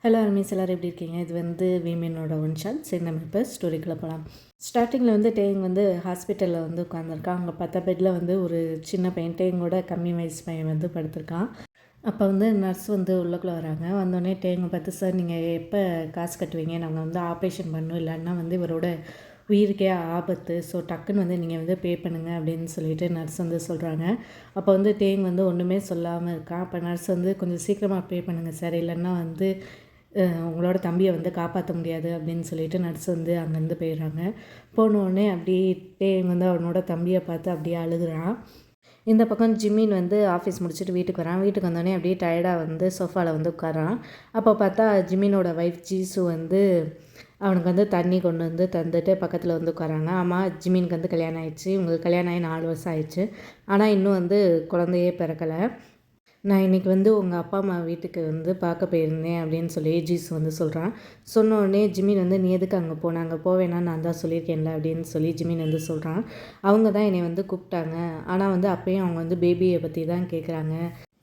Hello அர்மீஸ் எல்லோரும் எப்படி இருக்கீங்க? இது வீமெனோட ஒன் ஷாட். சரி, நம்ம இப்போ ஸ்டோரிக்குள்ளே போகலாம். ஸ்டார்டிங்கில் டேங் ஹாஸ்பிட்டலில் உட்காந்துருக்கான். அங்கே பார்த்தா பெட்டில் ஒரு சின்ன பையன், டேங்கோட கம்மி வயசு பையன் படுத்திருக்கான். அப்போ நர்ஸ் உள்ளக்குள்ளே வராங்க. வந்தோடனே டேங்கை பார்த்து, சார் நீங்கள் எப்போ காசு கட்டுவீங்க? நாங்கள் ஆப்ரேஷன் பண்ணணும், இல்லைன்னா இவரோட உயிருக்கே ஆபத்து. ஸோ டக்குன்னு நீங்கள் பே பண்ணுங்கள் அப்படின்னு சொல்லிட்டு நர்ஸ் சொல்கிறாங்க. அப்போ டேங் ஒன்றுமே சொல்லாமல் இருக்கான். அப்போ நர்ஸ் கொஞ்சம் சீக்கிரமாக பே பண்ணுங்கள் சார், இல்லைன்னா உங்களோட தம்பியை காப்பாற்ற முடியாது அப்படின்னு சொல்லிட்டு நர்ஸ் அங்கேருந்து போயிடுறாங்க. போனோடனே அப்படியே டேங் அவனோட தம்பியை பார்த்து அப்படியே அழுகுறான். இந்த பக்கம் ஜிம்மின் ஆஃபீஸ் முடிச்சுட்டு வீட்டுக்கு வரான். வீட்டுக்கு வந்தோடனே அப்படியே டயர்டாக சோஃபாவில் உட்காரான். அப்போ பார்த்தா ஜிம்மினோட ஒய்ஃப் ஜீசு அவனுக்கு தண்ணி கொண்டு தந்துட்டு பக்கத்தில் உட்காராங்க. ஆமாம், ஜிம்மினுக்கு கல்யாணம் ஆயிடுச்சு. இவங்களுக்கு கல்யாணம் ஆகி 4 வருஷம் ஆயிடுச்சு. ஆனால் இன்னும் குழந்தையே பிறக்கலை. நான் இன்றைக்கி உங்கள் அப்பா அம்மா வீட்டுக்கு பார்க்க போயிருந்தேன் அப்படின்னு சொல்லி ஜீசு சொல்கிறான். சொன்னோடனே ஜிம்மின் நீ எதுக்கு அங்கே போன? அங்கே போவேன்னா நான் தான் சொல்லியிருக்கேன்ல அப்படின்னு சொல்லி ஜிம்மின் சொல்கிறான். அவங்க தான் என்னை கூப்பிட்டாங்க. ஆனால் அப்பயும் அவங்க பேபியை பற்றி தான் கேட்குறாங்க.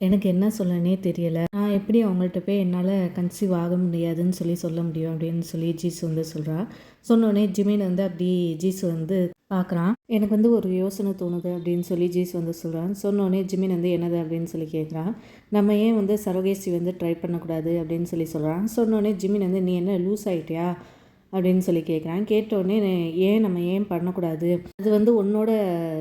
எனக்கு என்ன சொல்லனே தெரியலை. நான் எப்படி அவங்கள்ட்ட போய் என்னால் கன்சீவ் ஆக முடியாதுன்னு சொல்ல முடியும் அப்படின்னு சொல்லி ஜீசு சொல்கிறா. சொன்னோடனே ஜிமின் அப்படி ஜீசு பார்க்குறான். எனக்கு ஒரு யோசனை தோணுது அப்படின்னு சொல்லி ஜீசு சொல்கிறான். சொன்னோடனே ஜிமின் என்னது அப்படின்னு சொல்லி கேட்குறான். நம்ம ஏன் சரோகேசி ட்ரை பண்ணக்கூடாது அப்படின்னு சொல்கிறான். சொன்னோடனே ஜிமின் நீ என்ன லூஸ் ஆகிட்டியா அப்படின்னு சொல்லி கேட்குறான். கேட்டோடனே நம்ம ஏன் பண்ணக்கூடாது? அது உன்னோட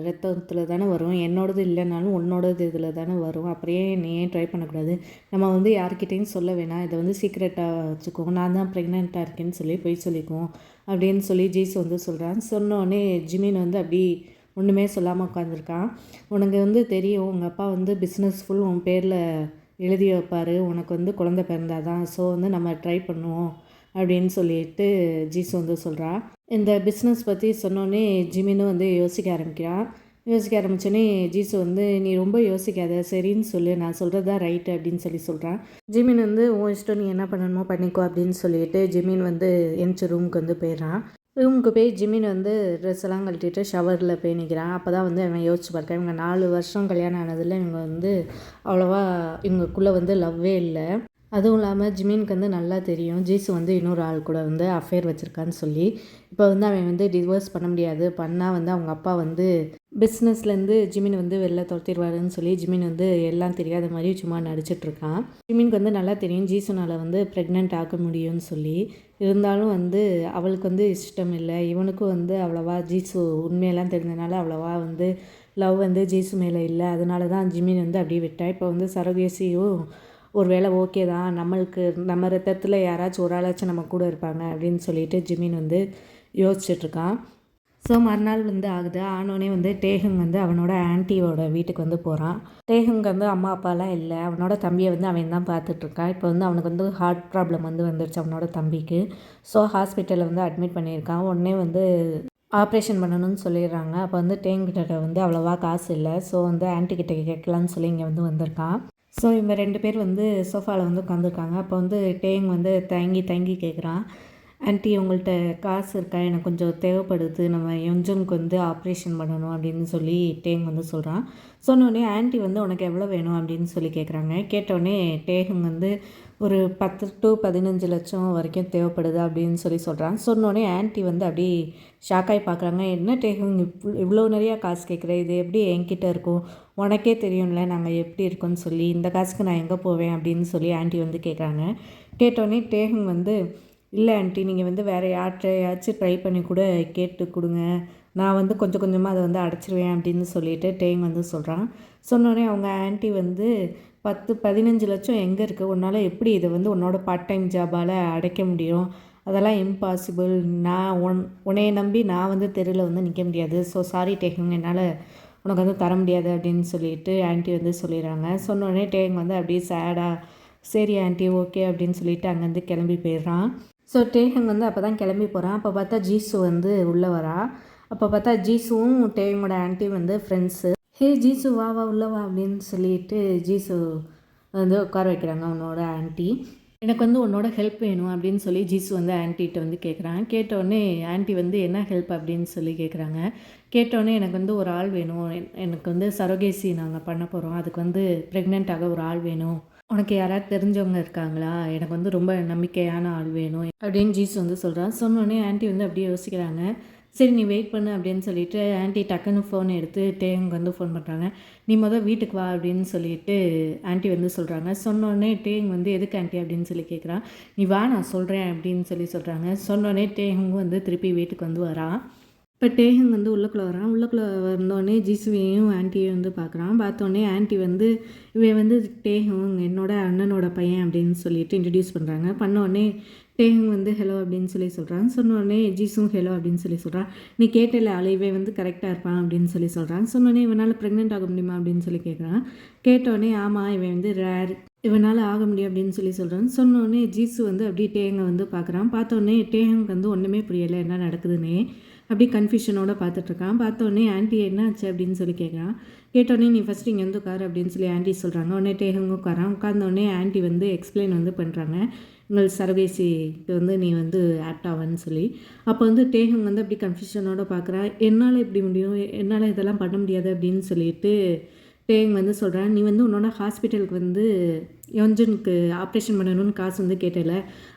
ரத்தத்தில் தானே வரும், என்னோடது இல்லைனாலும் உன்னோடது இதில் தானே வரும். அப்படியே நீ ஏன் ட்ரை பண்ணக்கூடாது? நம்ம யார்கிட்டையும் சொல்ல வேணாம், இதை சீக்ரெட்டாக வச்சுக்கோ. நான் தான் ப்ரெக்னெண்ட்டாக இருக்கேன்னு சொல்லி போய் சொல்லிக்குவோம் அப்படின்னு சொல்லி ஜீசு சொல்கிறான். சொன்னோடனே ஜிமின் அப்படி ஒன்றுமே சொல்லாமல் உட்காந்துருக்கான். உனக்கு தெரியும், உங்கள் அப்பா பிஸ்னஸ் ஃபுல் உன் பேரில் எழுதி வைப்பார், உனக்கு குழந்தை பிறந்தாதான். ஸோ நம்ம ட்ரை பண்ணுவோம் அப்படின்னு சொல்லிட்டு ஜீசு சொல்கிறா. இந்த பிஸ்னஸ் பற்றி சொன்னோன்னே ஜிமினும் யோசிக்க ஆரம்பிக்கிறான். யோசிக்க ஆரம்பித்தோடனே ஜீசு நீ ரொம்ப யோசிக்காத, சரின்னு சொல்லு, நான் சொல்கிறது தான் ரைட்டு அப்படின்னு சொல்கிறான். ஜிமின் உன் இஷ்டம், நீ என்ன பண்ணணுமோ பண்ணிக்கோ அப்படின்னு சொல்லிட்டு ஜிமின் எந்திரிச்சு ரூமுக்கு போயிடுறான். ரூமுக்கு போய் ஜிமின் ட்ரெஸ் எல்லாம் கழட்டிட்டு ஷவரில் போய் நிற்கிறான். அப்போ தான் அவன் யோசிச்சு பார்க்கேன். இவங்க 4 வருஷம் கல்யாணம் ஆனதில் இவங்க அவ்வளோவா இவங்களுக்குள்ளே லவ்வே இல்லை. அதுவும் இல்லாமல் ஜிமினுக்கு நல்லா தெரியும் ஜீசு இன்னொரு ஆள் கூட அஃபேர் வச்சுருக்கான்னு சொல்லி. இப்போ அவன் டிவோர்ஸ் பண்ண முடியாது. பண்ணால் அவங்க அப்பா பிஸ்னஸ்லேருந்து ஜிமின் வெளில துரத்திடுவாருன்னு சொல்லி ஜிமின் எல்லாம் தெரியாத மாதிரி சும்மா நடிச்சிட்ருக்கான். ஜிமினுக்கு நல்லா தெரியும் ஜீசுனால் ப்ரெக்னென்ட் ஆக்க முடியும்னு சொல்லி. இருந்தாலும் அவளுக்கு இஷ்டம் இல்லை. இவனுக்கும் அவ்வளோவா ஜீசு உண்மையெல்லாம் தெரிஞ்சதுனால அவ்வளோவா லவ் ஜீசு மேலே இல்லை. அதனால தான் ஜிமின் அப்படியே விட்டா. இப்போ சரோகேசியும் ஒரு வேளை ஓகே தான், நம்மளுக்கு நம்ம ரத்தத்தில் யாராச்சும் ஒரு ஆளாச்சும் நம்ம கூட இருப்பாங்க அப்படின்னு சொல்லிட்டு ஜிமின் யோசிச்சுட்ருக்கான். ஸோ மறுநாள் ஆகுது. ஆனோடனே டேஹங் அவனோட ஆன்ட்டியோட வீட்டுக்கு போகிறான். டேஹங் அம்மா அப்பாலாம் இல்லை. அவனோட தம்பியை அவன் தான் பார்த்துட்ருக்கான். இப்போ அவனுக்கு ஹார்ட் ப்ராப்ளம் வந்துருச்சு அவனோட தம்பிக்கு. ஸோ ஹாஸ்பிட்டலில் அட்மிட் பண்ணியிருக்கான். உடனே ஆப்ரேஷன் பண்ணணும்னு சொல்லிடுறாங்க. அப்போ டேங்கிட்ட அவ்வளோவா காசு இல்லை. ஸோ ஆன்ட்டிக்கிட்ட கேட்கலான்னு சொல்லி இங்கே வந்திருக்கான். ஸோ இவங்க 2 பேர் சோஃபாவில் உட்காந்துருக்காங்க. அப்போ டேங் தயங்கி தயங்கி கேட்குறான், ஆன்ட்டி உங்கள்கிட்ட காசு இருக்கா? எனக்கு கொஞ்சம் தேவைப்படுது, நம்ம யொஞ்சனுக்கு ஆப்ரேஷன் பண்ணணும் அப்படின்னு சொல்லி டேங் சொல்கிறான். சொன்னோடனே ஆன்ட்டி உனக்கு எவ்வளோ வேணும் அப்படின்னு சொல்லி கேட்குறாங்க. கேட்டோடனே டேங் ஒரு 10 to 15 லட்சம் வரைக்கும் தேவைப்படுது அப்படின்னு சொல்கிறான். சொன்னோடனே ஆன்ட்டி அப்படி ஷாக்காகி பார்க்குறாங்க. என்ன டேஹங் இவ்வளோ நிறையா காசு கேட்குற, இது எப்படி என்கிட்ட இருக்கும்? உனக்கே தெரியும்ல நாங்கள் எப்படி இருக்கோன்னு சொல்லி, இந்த காசுக்கு நான் எங்கே போவேன் அப்படின்னு சொல்லி ஆன்ட்டி கேட்குறாங்க. கேட்டோடனே டேஹங் இல்லை ஆன்ட்டி, நீங்கள் வேறு யார்கிட்டையாச்சும் ட்ரை பண்ணி கூட கேட்டு கொடுங்க, நான் கொஞ்சம் கொஞ்சமாக அதை அடைச்சிருவேன் அப்படின்னு சொல்லிட்டு டேங் சொல்கிறான். சொன்னோடனே அவங்க ஆன்ட்டி 10-15 லட்சம் எங்கே இருக்குது? உன்னால் எப்படி இதை உன்னோட பார்ட் டைம் ஜாபால் அடைக்க முடியும்? அதெல்லாம் இம்பாசிபிள். நான் உன்னையை நம்பி நான் தெருவில் நிற்க முடியாது. ஸோ சாரி டேஹங், என்னால் உனக்கு தர முடியாது அப்படின்னு சொல்லிட்டு ஆன்ட்டி சொல்லிடுறாங்க. சொன்னோடனே டேங் அப்படியே சேடாக, சரி ஆன்ட்டி ஓகே அப்படின்னு சொல்லிட்டு அங்கேருந்து கிளம்பி போயிடுறான். ஸோ டேஹங் அப்போ தான் கிளம்பி போகிறான். அப்போ பார்த்தா ஜீசு உள்ளே வரா. அப்போ பார்த்தா ஜீசுவும் டேங்கோட ஆன்ட்டி ஃப்ரெண்ட்ஸு. ஹே ஜீசு வா வா உள்ளே வா அப்படின்னு சொல்லிட்டு ஜீசு உட்கார வைக்கிறாங்க அவனோட ஆன்ட்டி. எனக்கு உன்னோட ஹெல்ப் வேணும் அப்படின்னு சொல்லி ஜீசு ஆன்ட்டிகிட்ட கேட்குறான். கேட்டோடனே ஆன்ட்டி என்ன ஹெல்ப் அப்படின்னு சொல்லி கேட்குறாங்க. கேட்டோடனே எனக்கு ஒரு ஆள் வேணும், எனக்கு சரோகேசி நாங்கள் பண்ண போகிறோம், அதுக்கு ப்ரெக்னென்ட் ஆக ஒரு ஆள் வேணும் உனக்கு யாராவது தெரிஞ்சவங்க இருக்காங்களா? எனக்கு வந்து ரொம்ப நம்பிக்கையான ஆள் வேணும் அப்படின்னு ஜீசஸ் வந்து சொல்கிறான். சொன்னோடனே ஆன்ட்டி வந்து அப்படியே யோசிக்கிறாங்க. சரி நீ வெயிட் பண்ணு அப்படின்னு சொல்லிட்டு ஆன்ட்டி டக்குன்னு ஃபோன் எடுத்து டேங்குக்கு வந்து ஃபோன் பண்ணுறாங்க. நீ வீட்டுக்கு வா அப்படின்னு சொல்லிட்டு ஆன்ட்டி வந்து சொல்கிறாங்க. சொன்னோடனே டேங் வந்து எதுக்கு ஆன்ட்டி அப்படின்னு சொல்லி கேட்குறான். நீ வா நான் சொல்கிறேன் அப்படின்னு சொல்கிறாங்க. சொன்னோடனே டேங்கும் வந்து திருப்பி வீட்டுக்கு வந்து வரான். இப்போ டேஹங் வந்து உள்ளுக்குள்ளே வரான். உள்ளுக்குள்ளே வந்தோடனே ஜிசுவையும் ஆன்ட்டியும் வந்து பார்க்குறான். பார்த்தோன்னே ஆன்ட்டி வந்து இவன் வந்து டேஹங் என்னோட அண்ணனோட பையன் அப்படின்னு சொல்லிட்டு இன்ட்ரடியூஸ் பண்ணுறாங்க. பண்ணோடனே டேஹங் வந்து ஹலோ அப்படின்னு சொல்கிறான். சொன்னோடனே ஜீசும் ஹலோ அப்படின்னு சொல்கிறான். நீ கேட்டல ஆள் இவன் வந்து கரெக்டாக இருப்பான் அப்படின்னு சொல்கிறான். சொன்னோடனே இவனால் ப்ரெக்னென்ட் ஆக முடியுமா அப்படின்னு சொல்லி கேட்குறான். கேட்டோடனே ஆமாம் இவன் வந்து ரேர் இவனால் ஆக முடியும் அப்படின்னு சொல்கிறான். சொன்னோடனே ஜீசு வந்து அப்படியே டேங்கை வந்து பார்க்குறான். பார்த்தோன்னே டேஹங்க்கு வந்து ஒன்றுமே புரியலை என்ன நடக்குதுன்னே. அப்படி கன்ஃபியூஷனோட பார்த்துட்ருக்கான். பார்த்தோன்னே ஆன்ட்டி என்ன ஆச்சு அப்படின்னு சொல்லி கேட்குறான். கேட்டோடனே நீ ஃபஸ்ட்டு இங்கே வந்து உட்காரு அப்படின்னு சொல்லி ஆன்ட்டி சொல்கிறாங்க. உடனே டேஹங்கும் உட்காரான். உட்காந்தோடனே ஆன்ட்டி வந்து எக்ஸ்பிளைன் வந்து பண்ணுறாங்க. உங்கள் சர்வேசிக்கு வந்து நீ வந்து ஆப்ட் ஆவன்னு சொல்லி. அப்போ வந்து டேஹங் வந்து அப்படி கன்ஃபியூஷனோட பார்க்குறான். என்னால் இப்படி முடியும், என்னால் இதெல்லாம் பண்ண முடியாது அப்படின்னு சொல்லிட்டு டேங் வந்து சொல்கிறான். நீ வந்து உன்னோட ஹாஸ்பிட்டலுக்கு வந்து யோன்ஜனுக்கு ஆப்ரேஷன் பண்ணணும்னு காசு வந்து கேட்டல,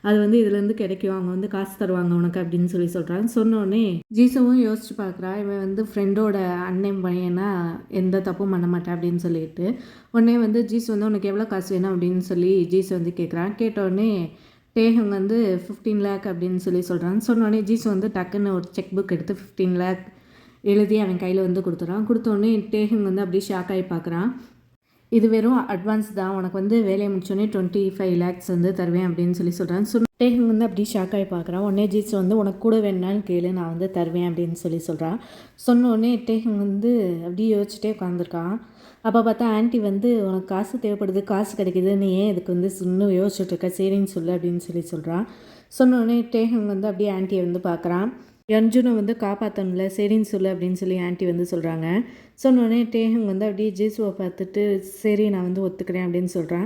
அது வந்து இதுலேருந்து கிடைக்கும், அவங்க வந்து காசு தருவாங்க உனக்கு அப்படின்னு சொல்கிறான். சொன்னோடனே ஜீசுவும் யோசிச்சு பார்க்குறா. இவன் வந்து ஃப்ரெண்டோட அண்ணன் பையனா எந்த தப்பும் பண்ண மாட்டேன் அப்படின்னு சொல்லிட்டு. உடனே வந்து ஜீசு வந்து உனக்கு எவ்வளோ காசு வேணும் அப்படின்னு சொல்லி ஜீசு வந்து கேட்குறான். கேட்டோடனே டேஹங் வந்து 15 லேக் அப்படின்னு சொல்கிறான். சொன்னோடனே ஜீசு வந்து டக்குன்னு ஒரு செக் புக் எடுத்து 15 லேக் எழுதி அவன் கையில் வந்து கொடுத்துறான். கொடுத்தோடனே டேஹங் வந்து அப்படியே ஷாக் ஆகி பார்க்குறான். இது வெறும் அட்வான்ஸ் தான், உனக்கு வந்து வேலையை முடிச்சோடனே 25 லேக்ஸ் வந்து தருவேன் அப்படின்னு சொல்கிறான். டேஹங் வந்து அப்படியே ஷாக் ஆகி பார்க்குறான். உடனே ஜீஸ் வந்து உனக்கு கூட வேணான்னு கேளு, நான் வந்து தருவேன் அப்படின்னு சொல்கிறான். சொன்னோடனே டேஹங் வந்து அப்படியே யோசிச்சுட்டே உட்காந்துருக்கான். அப்போ பார்த்தா ஆன்ட்டி வந்து உனக்கு காசு தேவைப்படுது, காசு கிடைக்கிது, நீ ஏன் இதுக்கு வந்து இன்னும் யோசிச்சுட்ருக்க, சரின்னு சொல்லு அப்படின்னு சொல்கிறான். சொன்னோடனே டேஹங் வந்து அப்படியே ஆன்ட்டியை வந்து பார்க்குறான். யன்ஜுனை வந்து காப்பாற்றணும்ல, சரின்னு சொல்லு அப்படின்னு சொல்லி ஆன்ட்டி வந்து சொல்கிறாங்க. சொன்னோடனே டேஹங் வந்து அப்படியே ஜீசுவை பார்த்துட்டு சரி நான் வந்து ஒத்துக்கிறேன் அப்படின்னு சொல்கிறான்.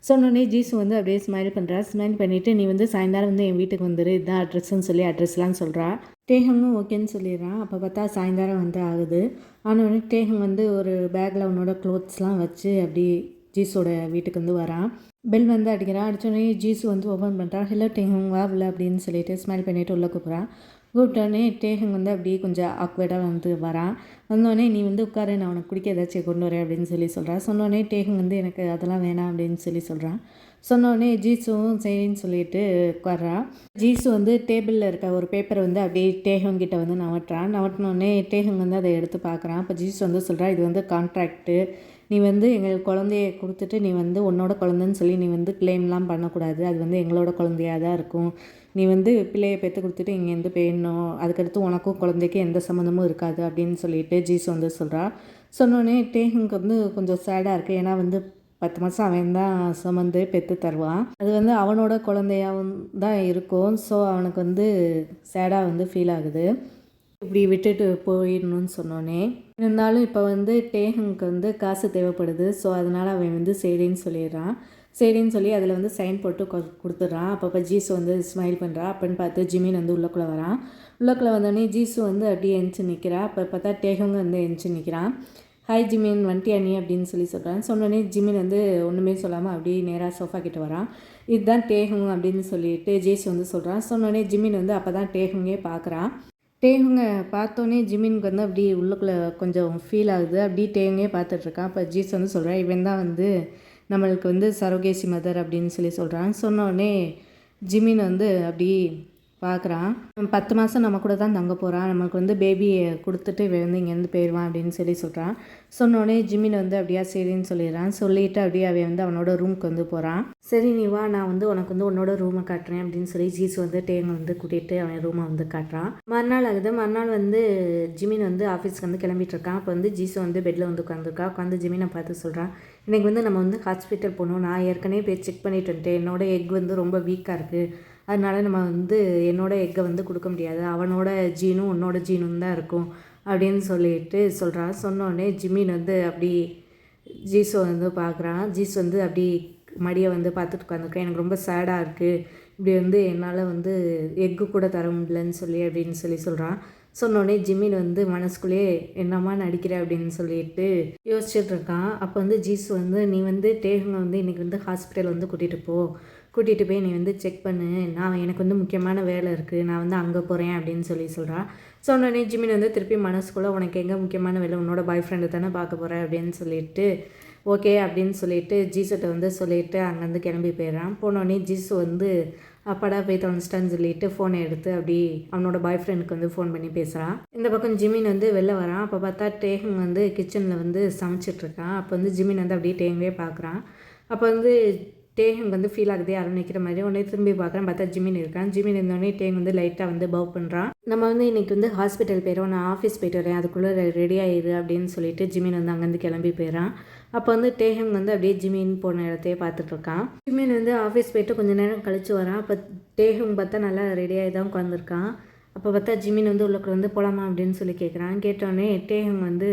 சொன்னோடனே ஜீசு வந்து அப்படியே ஸ்மைல் பண்ணுறா. ஸ்மைல் பண்ணிவிட்டு நீ வந்து சாயந்தரம் வந்து என் வீட்டுக்கு வந்துடு, இதுதான் அட்ரஸ்ன்னு சொல்லி அட்ரஸ்லாம் சொல்கிறா. டேஹங்கும் ஓகேன்னு சொல்லிடுறான். அப்போ பார்த்தா சாயந்தரம் வந்து ஆகுது. ஆனோடனே டேஹங் வந்து ஒரு பேக்கில் அவனோட க்ளோத்ஸ்லாம் வச்சு அப்படி ஜீஸோட வீட்டுக்கு வந்து வரான். பெல் வந்து அடிக்கிறான். அடித்தோடனே ஜீசு வந்து ஓப்பன் பண்ணுறான். ஹலோ டேஹங் வா உள்ள அப்படின்னு சொல்லிட்டு ஸ்மைல் பண்ணிவிட்டு உள்ளே கூப்பிட்றான். கூப்பிட்டோடனே டேஹங் வந்து அப்படியே கொஞ்சம் ஆக்வர்டாக வந்து வரான். வந்தோடனே நீ வந்து உட்காரு, நான் உனக்கு குடிக்க ஏதாச்சும் கொண்டு வரேன் அப்படின்னு சொல்கிறான். சொன்னோடனே டேஹங் வந்து எனக்கு அதெல்லாம் வேணாம் அப்படின்னு சொல்கிறான். சொன்னோடனே ஜீசுவும் சரின்னு சொல்லிட்டு உட்கார்றான். ஜீசு வந்து டேபிளில் இருக்க ஒரு பேப்பரை வந்து அப்படியே டேஹங் கிட்ட வந்து நவட்டினோடனே டேஹங் வந்து அதை எடுத்து பார்க்குறான். அப்போ ஜீசு வந்து சொல்கிறான், இது வந்து கான்ட்ராக்ட்டு, நீ வந்து எங்கள் குழந்தைய கொடுத்துட்டு நீ வந்து உன்னோட குழந்தைன்னு சொல்லி நீ வந்து கிளைம்லாம் பண்ணக்கூடாது, அது வந்து எங்களோட குழந்தையாக தான் இருக்கும். நீ வந்து பிள்ளையை பெற்று கொடுத்துட்டு இங்கேருந்து போயிடணும், அதுக்கடுத்து உனக்கும் குழந்தைக்கும் எந்த சம்மந்தமும் இருக்காது அப்படின்னு சொல்லிட்டு ஜீசு வந்து சொல்கிறா. சொன்னோடனே டேஹங்க்கு வந்து கொஞ்சம் சேடாக இருக்குது. ஏன்னா வந்து 10 மாதம் அவன் தான் சுமந்து பெற்று தருவான், அது வந்து அவனோட குழந்தையாகவும் தான் இருக்கும். ஸோ அவனுக்கு வந்து சேடாக வந்து ஃபீல் ஆகுது இப்படி விட்டுட்டு போயிடணும்னு சொன்னோன்னே. இருந்தாலும் இப்போ வந்து டேஹங்க்கு வந்து காசு தேவைப்படுது. ஸோ அதனால் அவன் வந்து சரின்னு சொல்லிடுறான். சரின்னு சொல்லி அதில் வந்து சைன் போட்டு கொடுத்துட்றான். அப்பப்போ ஜீசு வந்து ஸ்மைல் பண்ணுறா. அப்போன்னு பார்த்து ஜிமின் வந்து உள்ளக்குள்ளே வரான். உள்ளக்குள்ளே வந்தோடனே ஜீசு வந்து அப்படியே எந்திச்சு நிற்கிறா. அப்போ பார்த்தா டேஹங் வந்து எந்திச்சு நிற்கிறான். ஹாய் ஜிமின், வந்துட்டியா நீ அப்படின்னு சொல்கிறான். சொன்னோடனே ஜிமின் வந்து ஒன்றுமே சொல்லாமல் அப்படியே நேராக சோஃபா கிட்ட வரான். இதுதான் டேஹங் அப்படின்னு சொல்லிட்டு ஜீசு வந்து சொல்கிறான். சொன்னோடனே ஜிமின் வந்து அப்போ தான் டேஹங்கே பார்க்குறான். டேஹங்கை பார்த்தோன்னே ஜிமினுக்கு வந்து அப்படி உள்ளுக்குள்ளே கொஞ்சம் ஃபீல் ஆகுது. அப்படி டேஹங்கே பார்த்துட்ருக்கான். அப்போ ஜீசு வந்து சொல்கிறான், இவன் தான் வந்து நம்மளுக்கு வந்து சரோகேசி மதர் அப்படின்னு சொல்கிறான். சொன்னோடனே ஜிமின் வந்து அப்படி பார்க்குறான். 10 மாதம் நம்ம கூட தான் தங்க போகிறான், நமக்கு வந்து பேபியை கொடுத்துட்டு இவன் வந்து இங்கேருந்து போயிடுவான் அப்படின்னு சொல்கிறான். சொன்னோடனே ஜிமின் வந்து அப்படியா சரின்னு சொல்லிடுறான். சொல்லிவிட்டு அப்படியே அவன் வந்து அவனோட ரூமுக்கு வந்து போகிறான். சரி நீ வா, நான் வந்து உனக்கு வந்து உன்னோட ரூமை காட்டுறேன் அப்படின்னு சொல்லி ஜீசு வந்து டேங்கை வந்து கூட்டிகிட்டு அவன் ரூமை வந்து காட்டுறான். மறுநாள் ஆகுது. மறுநாள் வந்து ஜிமின் வந்து ஆஃபீஸ்க்கு வந்து கிளம்பிட்டு இருக்கான். அப்போ வந்து ஜீசு வந்து பெட்டில் வந்து உட்காந்து ஜிமினை பார்த்து சொல்கிறான், இன்றைக்கி வந்து நம்ம வந்து ஹாஸ்பிட்டல் போகணும், நான் ஏற்கனவே போய் செக் பண்ணிட்டு வந்துட்டேன், என்னோட எக் வந்து ரொம்ப வீக்காக இருக்குது, அதனால் நம்ம வந்து என்னோட எக்கை வந்து கொடுக்க முடியாது, அவனோட ஜீனும் உன்னோட ஜீனும் தான் இருக்கும் அப்படின்னு சொல்லிட்டு சொல்கிறான். சொன்னோடனே ஜிமின் வந்து அப்படி ஜீசு வந்து பார்க்குறான். ஜீசு வந்து அப்படி மடியை வந்து பார்த்துட்டு உட்காந்துருக்கேன், எனக்கு ரொம்ப சேடாக இருக்குது, இப்படி வந்து என்னால் வந்து எக்கு கூட தர முடியலன்னு சொல்லி அப்படின்னு சொல்கிறான். சொன்னோடனே ஜிமின் வந்து மனசுக்குள்ளேயே என்னம்மா நடிக்கிற அப்படின்னு சொல்லிட்டு யோசிச்சுட்டு இருக்கான். அப்போ வந்து ஜீசு வந்து நீ வந்து டேஹுங்க வந்து இன்றைக்கி வந்து ஹாஸ்பிட்டல் வந்து கூட்டிகிட்டு போய் நீ வந்து செக் பண்ணு, எனக்கு வந்து முக்கியமான வேலை இருக்குது, நான் வந்து அங்கே போகிறேன் அப்படின்னு சொல்கிறான். சொன்னோடனே ஜிமின் வந்து திருப்பி மனசுக்குள்ளே உனக்கு எங்கே முக்கியமான வேலை, உன்னோட பாய் ஃப்ரெண்டு தானே பார்க்க போகிறேன் அப்படின்னு சொல்லிட்டு ஓகே அப்படின்னு சொல்லிட்டு ஜீசுகிட்ட வந்து சொல்லிவிட்டு அங்கேருந்து கிளம்பி போயிடுறான். போனோடனே ஜீசு வந்து அப்பாடா போய் தொலைச்சிட்டான்னு சொல்லிட்டு ஃபோனை எடுத்து அப்படி அவனோட பாய் ஃப்ரெண்டுக்கு வந்து ஃபோன் பண்ணி பேசுகிறான். இந்த பக்கம் ஜிமின் வந்து வெளில வரான். அப்போ பார்த்தா டேஹுங் வந்து கிச்சனில் வந்து சமைச்சிட்ருக்கான். அப்போ வந்து ஜிமின் வந்து அப்படியே டேங்கே பார்க்குறான். அப்போ வந்து டேஹுங் வந்து ஃபீல் ஆகுது யாரும் நிற்கிற மாதிரி. உடனே திரும்பி பார்க்குறேன், பார்த்தா ஜிமின் இருக்கான். ஜிமின் இருந்தோடனே டேங் வந்து லைட்டாக வந்து பவ் பண்ணுறான். நம்ம வந்து இன்றைக்கி வந்து ஹாஸ்பிட்டல் போயிடுவோம், நான் ஆஃபீஸ் போய்ட்டு வரேன், அதுக்குள்ளே ரெடி ஆயிடு அப்படின்னு சொல்லிட்டு ஜிமின் வந்து அங்கேருந்து கிளம்பி போயிடறான். அப்போ வந்து டேஹுங் வந்து அப்படியே ஜிமின் போன இடத்தையே பார்த்துட்ருக்கான். ஜிமின் வந்து ஆஃபீஸ் போய்ட்டு கொஞ்சம் நேரம் கழித்து வரான். அப்போ டேஹுங் பார்த்தா நல்லா ரெடியாகி தான் உட்காந்துருக்கான். அப்போ பார்த்தா ஜிமின் வந்து உள்ளுக்குள்ள வந்து போகலாமா அப்படின்னு சொல்லி கேட்குறான். கேட்டோடனே டேஹுங் வந்து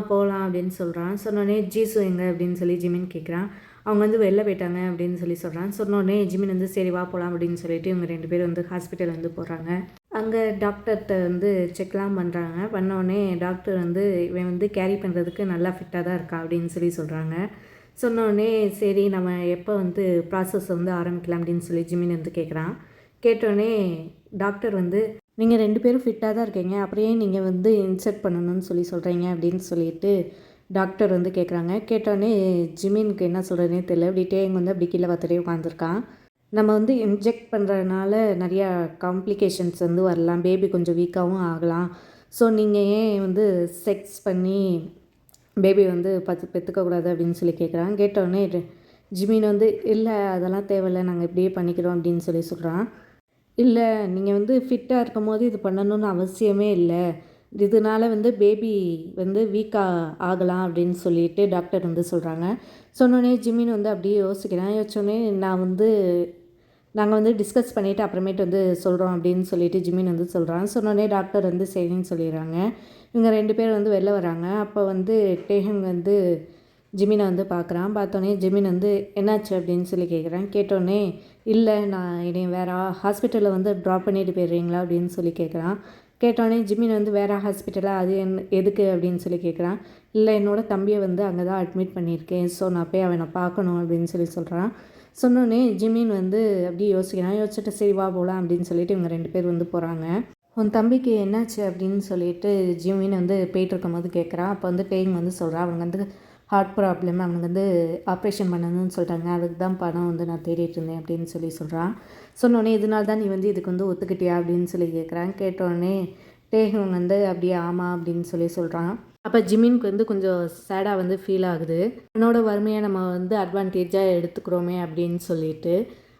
போகலாம் அப்படின்னு சொல்கிறான். சொன்னோடனே ஜீசு எங்கே அப்படின்னு சொல்லி ஜிமின் கேட்குறான். அவங்க வந்து வெளில போயிட்டாங்க அப்படின்னு சொல்கிறான். சொன்னோடனே ஜிமின் வந்து சரி வா போகலாம் அப்படின்னு சொல்லிட்டு இவங்க 2 பேர் வந்து ஹாஸ்பிட்டல் வந்து போகிறாங்க. அங்கே டாக்டர்கிட்ட வந்து செக்லாம் பண்ணுறாங்க. பண்ணோடனே டாக்டர் வந்து இவன் வந்து கேரி பண்ணுறதுக்கு நல்லா ஃபிட்டாக தான் இருக்கான் அப்படின்னு சொல்கிறாங்க. சொன்னோடனே சரி நம்ம எப்போ வந்து ப்ராசஸ் வந்து ஆரம்பிக்கலாம் அப்படின்னு சொல்லி ஜிமின் வந்து கேட்குறான். கேட்டோடனே டாக்டர் வந்து நீங்கள் 2 பேரும் ஃபிட்டாக தான் இருக்கீங்க, அப்படியே நீங்கள் வந்து இன்செர்ட் பண்ணணும்னு சொல்கிறீங்க அப்படின்னு சொல்லிட்டு டாக்டர் வந்து கேட்குறாங்க. கேட்டோடனே ஜிமினுக்கு என்ன சொல்கிறதுனே தெரியல. இப்படி டேங் வந்து அப்படி கீழே பார்த்துட்டே உட்காந்துருக்கான். நம்ம வந்து இன்ஜெக்ட் பண்ணுறதுனால நிறையா காம்ப்ளிகேஷன்ஸ் வந்து வரலாம், பேபி கொஞ்சம் வீக்காகவும் ஆகலாம். ஸோ நீங்கள் ஏன் வந்து செக்ஸ் பண்ணி பேபி வந்து பெற்றுக்கக்கூடாது அப்படின்னு சொல்லி கேட்குறான். கேட்டோடனே ஜிமின் வந்து இல்லை அதெல்லாம் தேவையில்லை, நாங்கள் இப்படியே பண்ணிக்கிறோம் அப்படின்னு சொல்கிறான். இல்லை நீங்கள் வந்து ஃபிட்டாக இருக்கும் போது இது பண்ணணும்னு அவசியமே இல்லை, இதனால் வந்து பேபி வந்து வீக்காக ஆகலாம் அப்படின்னு சொல்லிட்டு டாக்டர் வந்து சொல்கிறாங்க. சொன்னோடனே ஜிமின் வந்து அப்படியே யோசிச்சோடனே நாங்கள் வந்து டிஸ்கஸ் பண்ணிவிட்டு அப்புறமேட்டு வந்து சொல்கிறோம் அப்படின்னு சொல்லிட்டு ஜிமின் வந்து சொல்கிறான். சொன்னோடனே டாக்டர் வந்து சரின்னு சொல்லிடுறாங்க. இவங்க 2 பேர் வந்து வெளில வராங்க. அப்போ வந்து டேஹுங் வந்து ஜிமினை வந்து பார்க்குறான். பார்த்தோன்னே ஜிமின் வந்து என்னாச்சு அப்படின்னு சொல்லி கேட்குறான். கேட்டோடனே இல்லை நான் என்னை வேறு ஹாஸ்பிட்டலில் வந்து ட்ராப் பண்ணிட்டு போயிடுறீங்களா அப்படின்னு சொல்லி கேட்குறான். கேட்டோடனே ஜிமின் வந்து வேறு ஹாஸ்பிட்டலாக அது எதுக்கு அப்படின்னு சொல்லி கேட்குறான். இல்லை என்னோடய தம்பியை வந்து அங்கே தான் அட்மிட் பண்ணியிருக்கேன், ஸோ நான் போய் அவனை பார்க்கணும் அப்படின்னு சொல்கிறான். சொன்னோடனே ஜிமின் வந்து அப்படியே யோசிச்சுட்டு சரி வா போகலாம் அப்படின்னு சொல்லிட்டு இவங்க 2 பேர் வந்து போகிறாங்க. உன் தம்பிக்கு என்னாச்சு அப்படின்னு சொல்லிட்டு ஜிமின் வந்து போயிட்டுருக்கும் போது கேட்குறான். அப்போ வந்து டேங் வந்து சொல்கிறான், அவங்க வந்து ஹார்ட் ப்ராப்ளம், அவனுக்கு வந்து ஆப்ரேஷன் பண்ணணும்னு சொல்லிட்டாங்க, அதுக்கு தான் பணம் வந்து நான் தேடிட்டு இருந்தேன் அப்படின்னு சொல்கிறான். சொன்னோடனே இதனால தான் நீ வந்து இதுக்கு வந்து ஒத்துக்கிட்டியா அப்படின்னு சொல்லி கேட்குறான். கேட்டோடனே டேஹுங் வந்து அப்படியே ஆமாம் அப்படின்னு சொல்கிறான். அப்போ ஜிமினுக்கு வந்து கொஞ்சம் சேடாக வந்து ஃபீல் ஆகுது. என்னோட வறுமையை நம்ம வந்து அட்வான்டேஜாக எடுத்துக்கிறோமே அப்படின்னு சொல்லிட்டு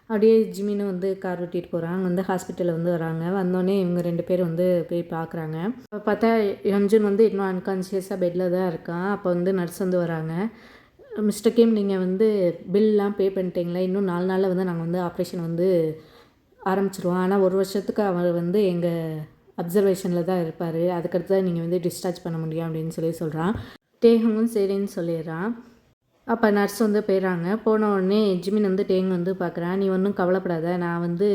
அப்படியே ஜிமினும் வந்து கார் ஓட்டிகிட்டு போகிறாங்க. வந்து ஹாஸ்பிட்டலில் வந்து வராங்க. வந்தோடனே இவங்க 2 பேர் வந்து போய் பார்க்குறாங்க. அப்போ பார்த்தா யம்ஜுன் வந்து இன்னும் அன்கான்ஷியஸாக பெட்டில் தான் இருக்கான். அப்போ வந்து நர்ஸ் வந்து வராங்க. மிஸ்டர் கிம் நீங்கள் வந்து பில்லாம் பே பண்ணிட்டீங்களா, இன்னும் 4 நாளில் வந்து நாங்கள் வந்து ஆப்ரேஷன் வந்து ஆரம்பிச்சிருவோம், ஆனால் 1 வருஷத்துக்கு அவர் வந்து எங்கள் அப்சர்வேஷனில் தான் இருப்பார், அதுக்கடுத்து தான் நீங்கள் வந்து டிஸ்சார்ஜ் பண்ண முடியும் அப்படின்னு சொல்கிறான். டேஹுங்கும் சரின்னு சொல்லிடுறான். அப்போ நர்ஸ் வந்து போயிடுறாங்க. போன உடனே ஜிமின் வந்து டேங் வந்து பார்க்குறான். நீ ஒன்றும் கவலைப்படாத, நான் வந்து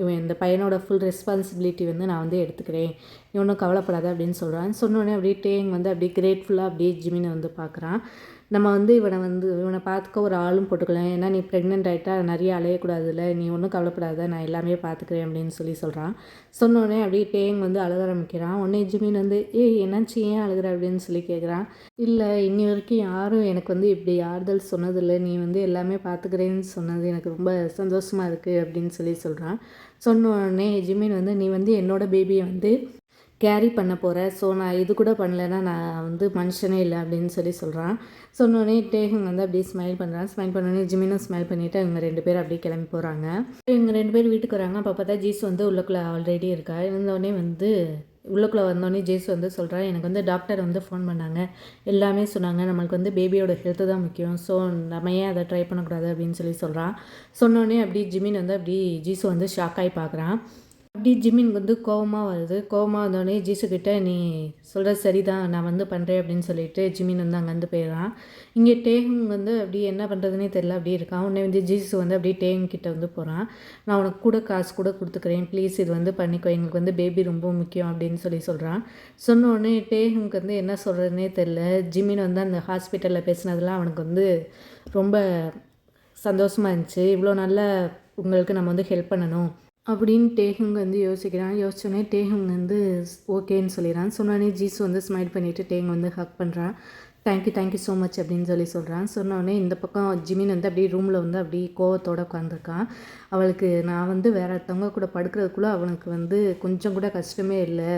இவன் இந்த பையனோட ஃபுல் ரெஸ்பான்சிபிலிட்டி வந்து நான் வந்து எடுத்துக்கிறேன், நீ ஒன்றும் கவலைப்படாத அப்படின்னு சொல்கிறான். சொன்னோடனே அப்படியே டேங் வந்து அப்படியே கிரேட்ஃபுல்லாக அப்படியே ஜிமினை வந்து பார்க்குறான். நம்ம வந்து இவனை பார்த்துக்க ஒரு ஆளும் போட்டுக்கலாம், ஏன்னா நீ ப்ரெக்னென்ட் ஆகிட்டா நிறைய அலையக்கூடாதுல்ல, நீ ஒன்றும் கவலைப்படாத, நான் எல்லாமே பார்த்துக்கிறேன் அப்படின்னு சொல்கிறான். சொன்னோடனே அப்படியே டேங் வந்து அழுக ஆரம்பிக்கிறான். உடனே ஜிமின் வந்து என்னாச்சு ஏன் அழுகிற அப்படின்னு சொல்லி கேட்குறான். இல்லை இன்னி வரைக்கும் யாரும் எனக்கு வந்து இப்படி ஆறுதல் சொன்னதில்லை, நீ வந்து எல்லாமே பார்த்துக்கிறேன்னு சொன்னது எனக்கு ரொம்ப சந்தோஷமாக இருக்குது அப்படின்னு சொல்கிறான். சொன்ன உடனே ஜிமின் வந்து நீ வந்து என்னோடய பேபியை வந்து கேரி பண்ண போகிறேன், ஸோ நான் இது கூட பண்ணலைன்னா நான் வந்து மனுஷனே இல்லை அப்படின்னு சொல்கிறான். சொன்னோடனே டேஹுங் வந்து அப்படியே ஸ்மைல் பண்ணுறான். ஸ்மைல் பண்ணோடனே ஜிமினும் ஸ்மைல் பண்ணிவிட்டு இவங்க 2 பேரும் அப்படியே கிளம்பி போகிறாங்க. இவங்க 2 பேர் வீட்டுக்கு வராங்க. அப்போ பார்த்தா ஜீஸ் வந்து உள்ளுக்குள்ளே ஆல்ரெடி இருக்கா. இருந்தோடனே வந்து உள்ளுக்குள்ளே வந்தோடனே ஜேசு வந்து சொல்கிறான், எனக்கு வந்து டாக்டர் வந்து ஃபோன் பண்ணாங்க, எல்லாமே சொன்னாங்க, நம்மளுக்கு வந்து பேபியோட ஹெல்த்து தான் முக்கியம், ஸோ நம்ம ஏன் அதை ட்ரை பண்ணக்கூடாது அப்படின்னு சொல்கிறான். சொன்னோடனே அப்படி ஜிமின் வந்து அப்படி ஜீசு வந்து ஷாக்காகி பார்க்குறான். அப்படி ஜிமினுக்கு வந்து கோவமாக வருது. கோவமாக வந்தோடனே ஜீசுக்கிட்ட நீ சொல்கிறது சரிதான், நான் வந்து பண்ணுறேன் அப்படின்னு சொல்லிட்டு ஜிமின் வந்து அங்கேருந்து போயிடுறான். இங்கே டேஹுங் வந்து அப்படி என்ன பண்ணுறதுனே தெரில அப்படியே இருக்கான். உடனே வந்து ஜீசு வந்து அப்படியே டேஹுங் கிட்ட வந்து போகிறான். நான் உனக்கு கூட காசு கூட கொடுத்துக்கிறேன், ப்ளீஸ் இது வந்து பண்ணிக்கோ, எங்களுக்கு வந்து பேபி ரொம்ப முக்கியம் அப்படின்னு சொல்கிறான். சொன்ன உடனே டேஹுங்க்கு வந்து என்ன சொல்கிறதுனே தெரில. ஜிமின் வந்து அந்த ஹாஸ்பிட்டலில் பேசினதெல்லாம் அவனுக்கு வந்து ரொம்ப சந்தோஷமாக இருந்துச்சு. இவ்வளோ நல்ல உங்களுக்கு நம்ம வந்து ஹெல்ப் பண்ணணும் அப்படின்னு டேஹுங் வந்து யோசிக்கிறான். யோசிச்சோடனே டேஹுங் வந்து ஓகேன்னு சொல்லிடுறான். சொன்னோடனே ஜீசு வந்து ஸ்மைல் பண்ணிவிட்டு டேஹுங் வந்து ஹக் பண்ணுறான். தேங்க்யூ ஸோ மச் அப்படின்னு சொல்கிறான். சொன்னோடனே இந்த பக்கம் ஜிமின் வந்து அப்படியே ரூமில் வந்து அப்படியே கோவத்தோடு உட்காந்துருக்கான். அவளுக்கு நான் வந்து வேறு ஒருத்தவங்க கூட படுக்கிறதுக்குள்ளே அவனுக்கு வந்து கொஞ்சம் கூட கஷ்டமே இல்லை,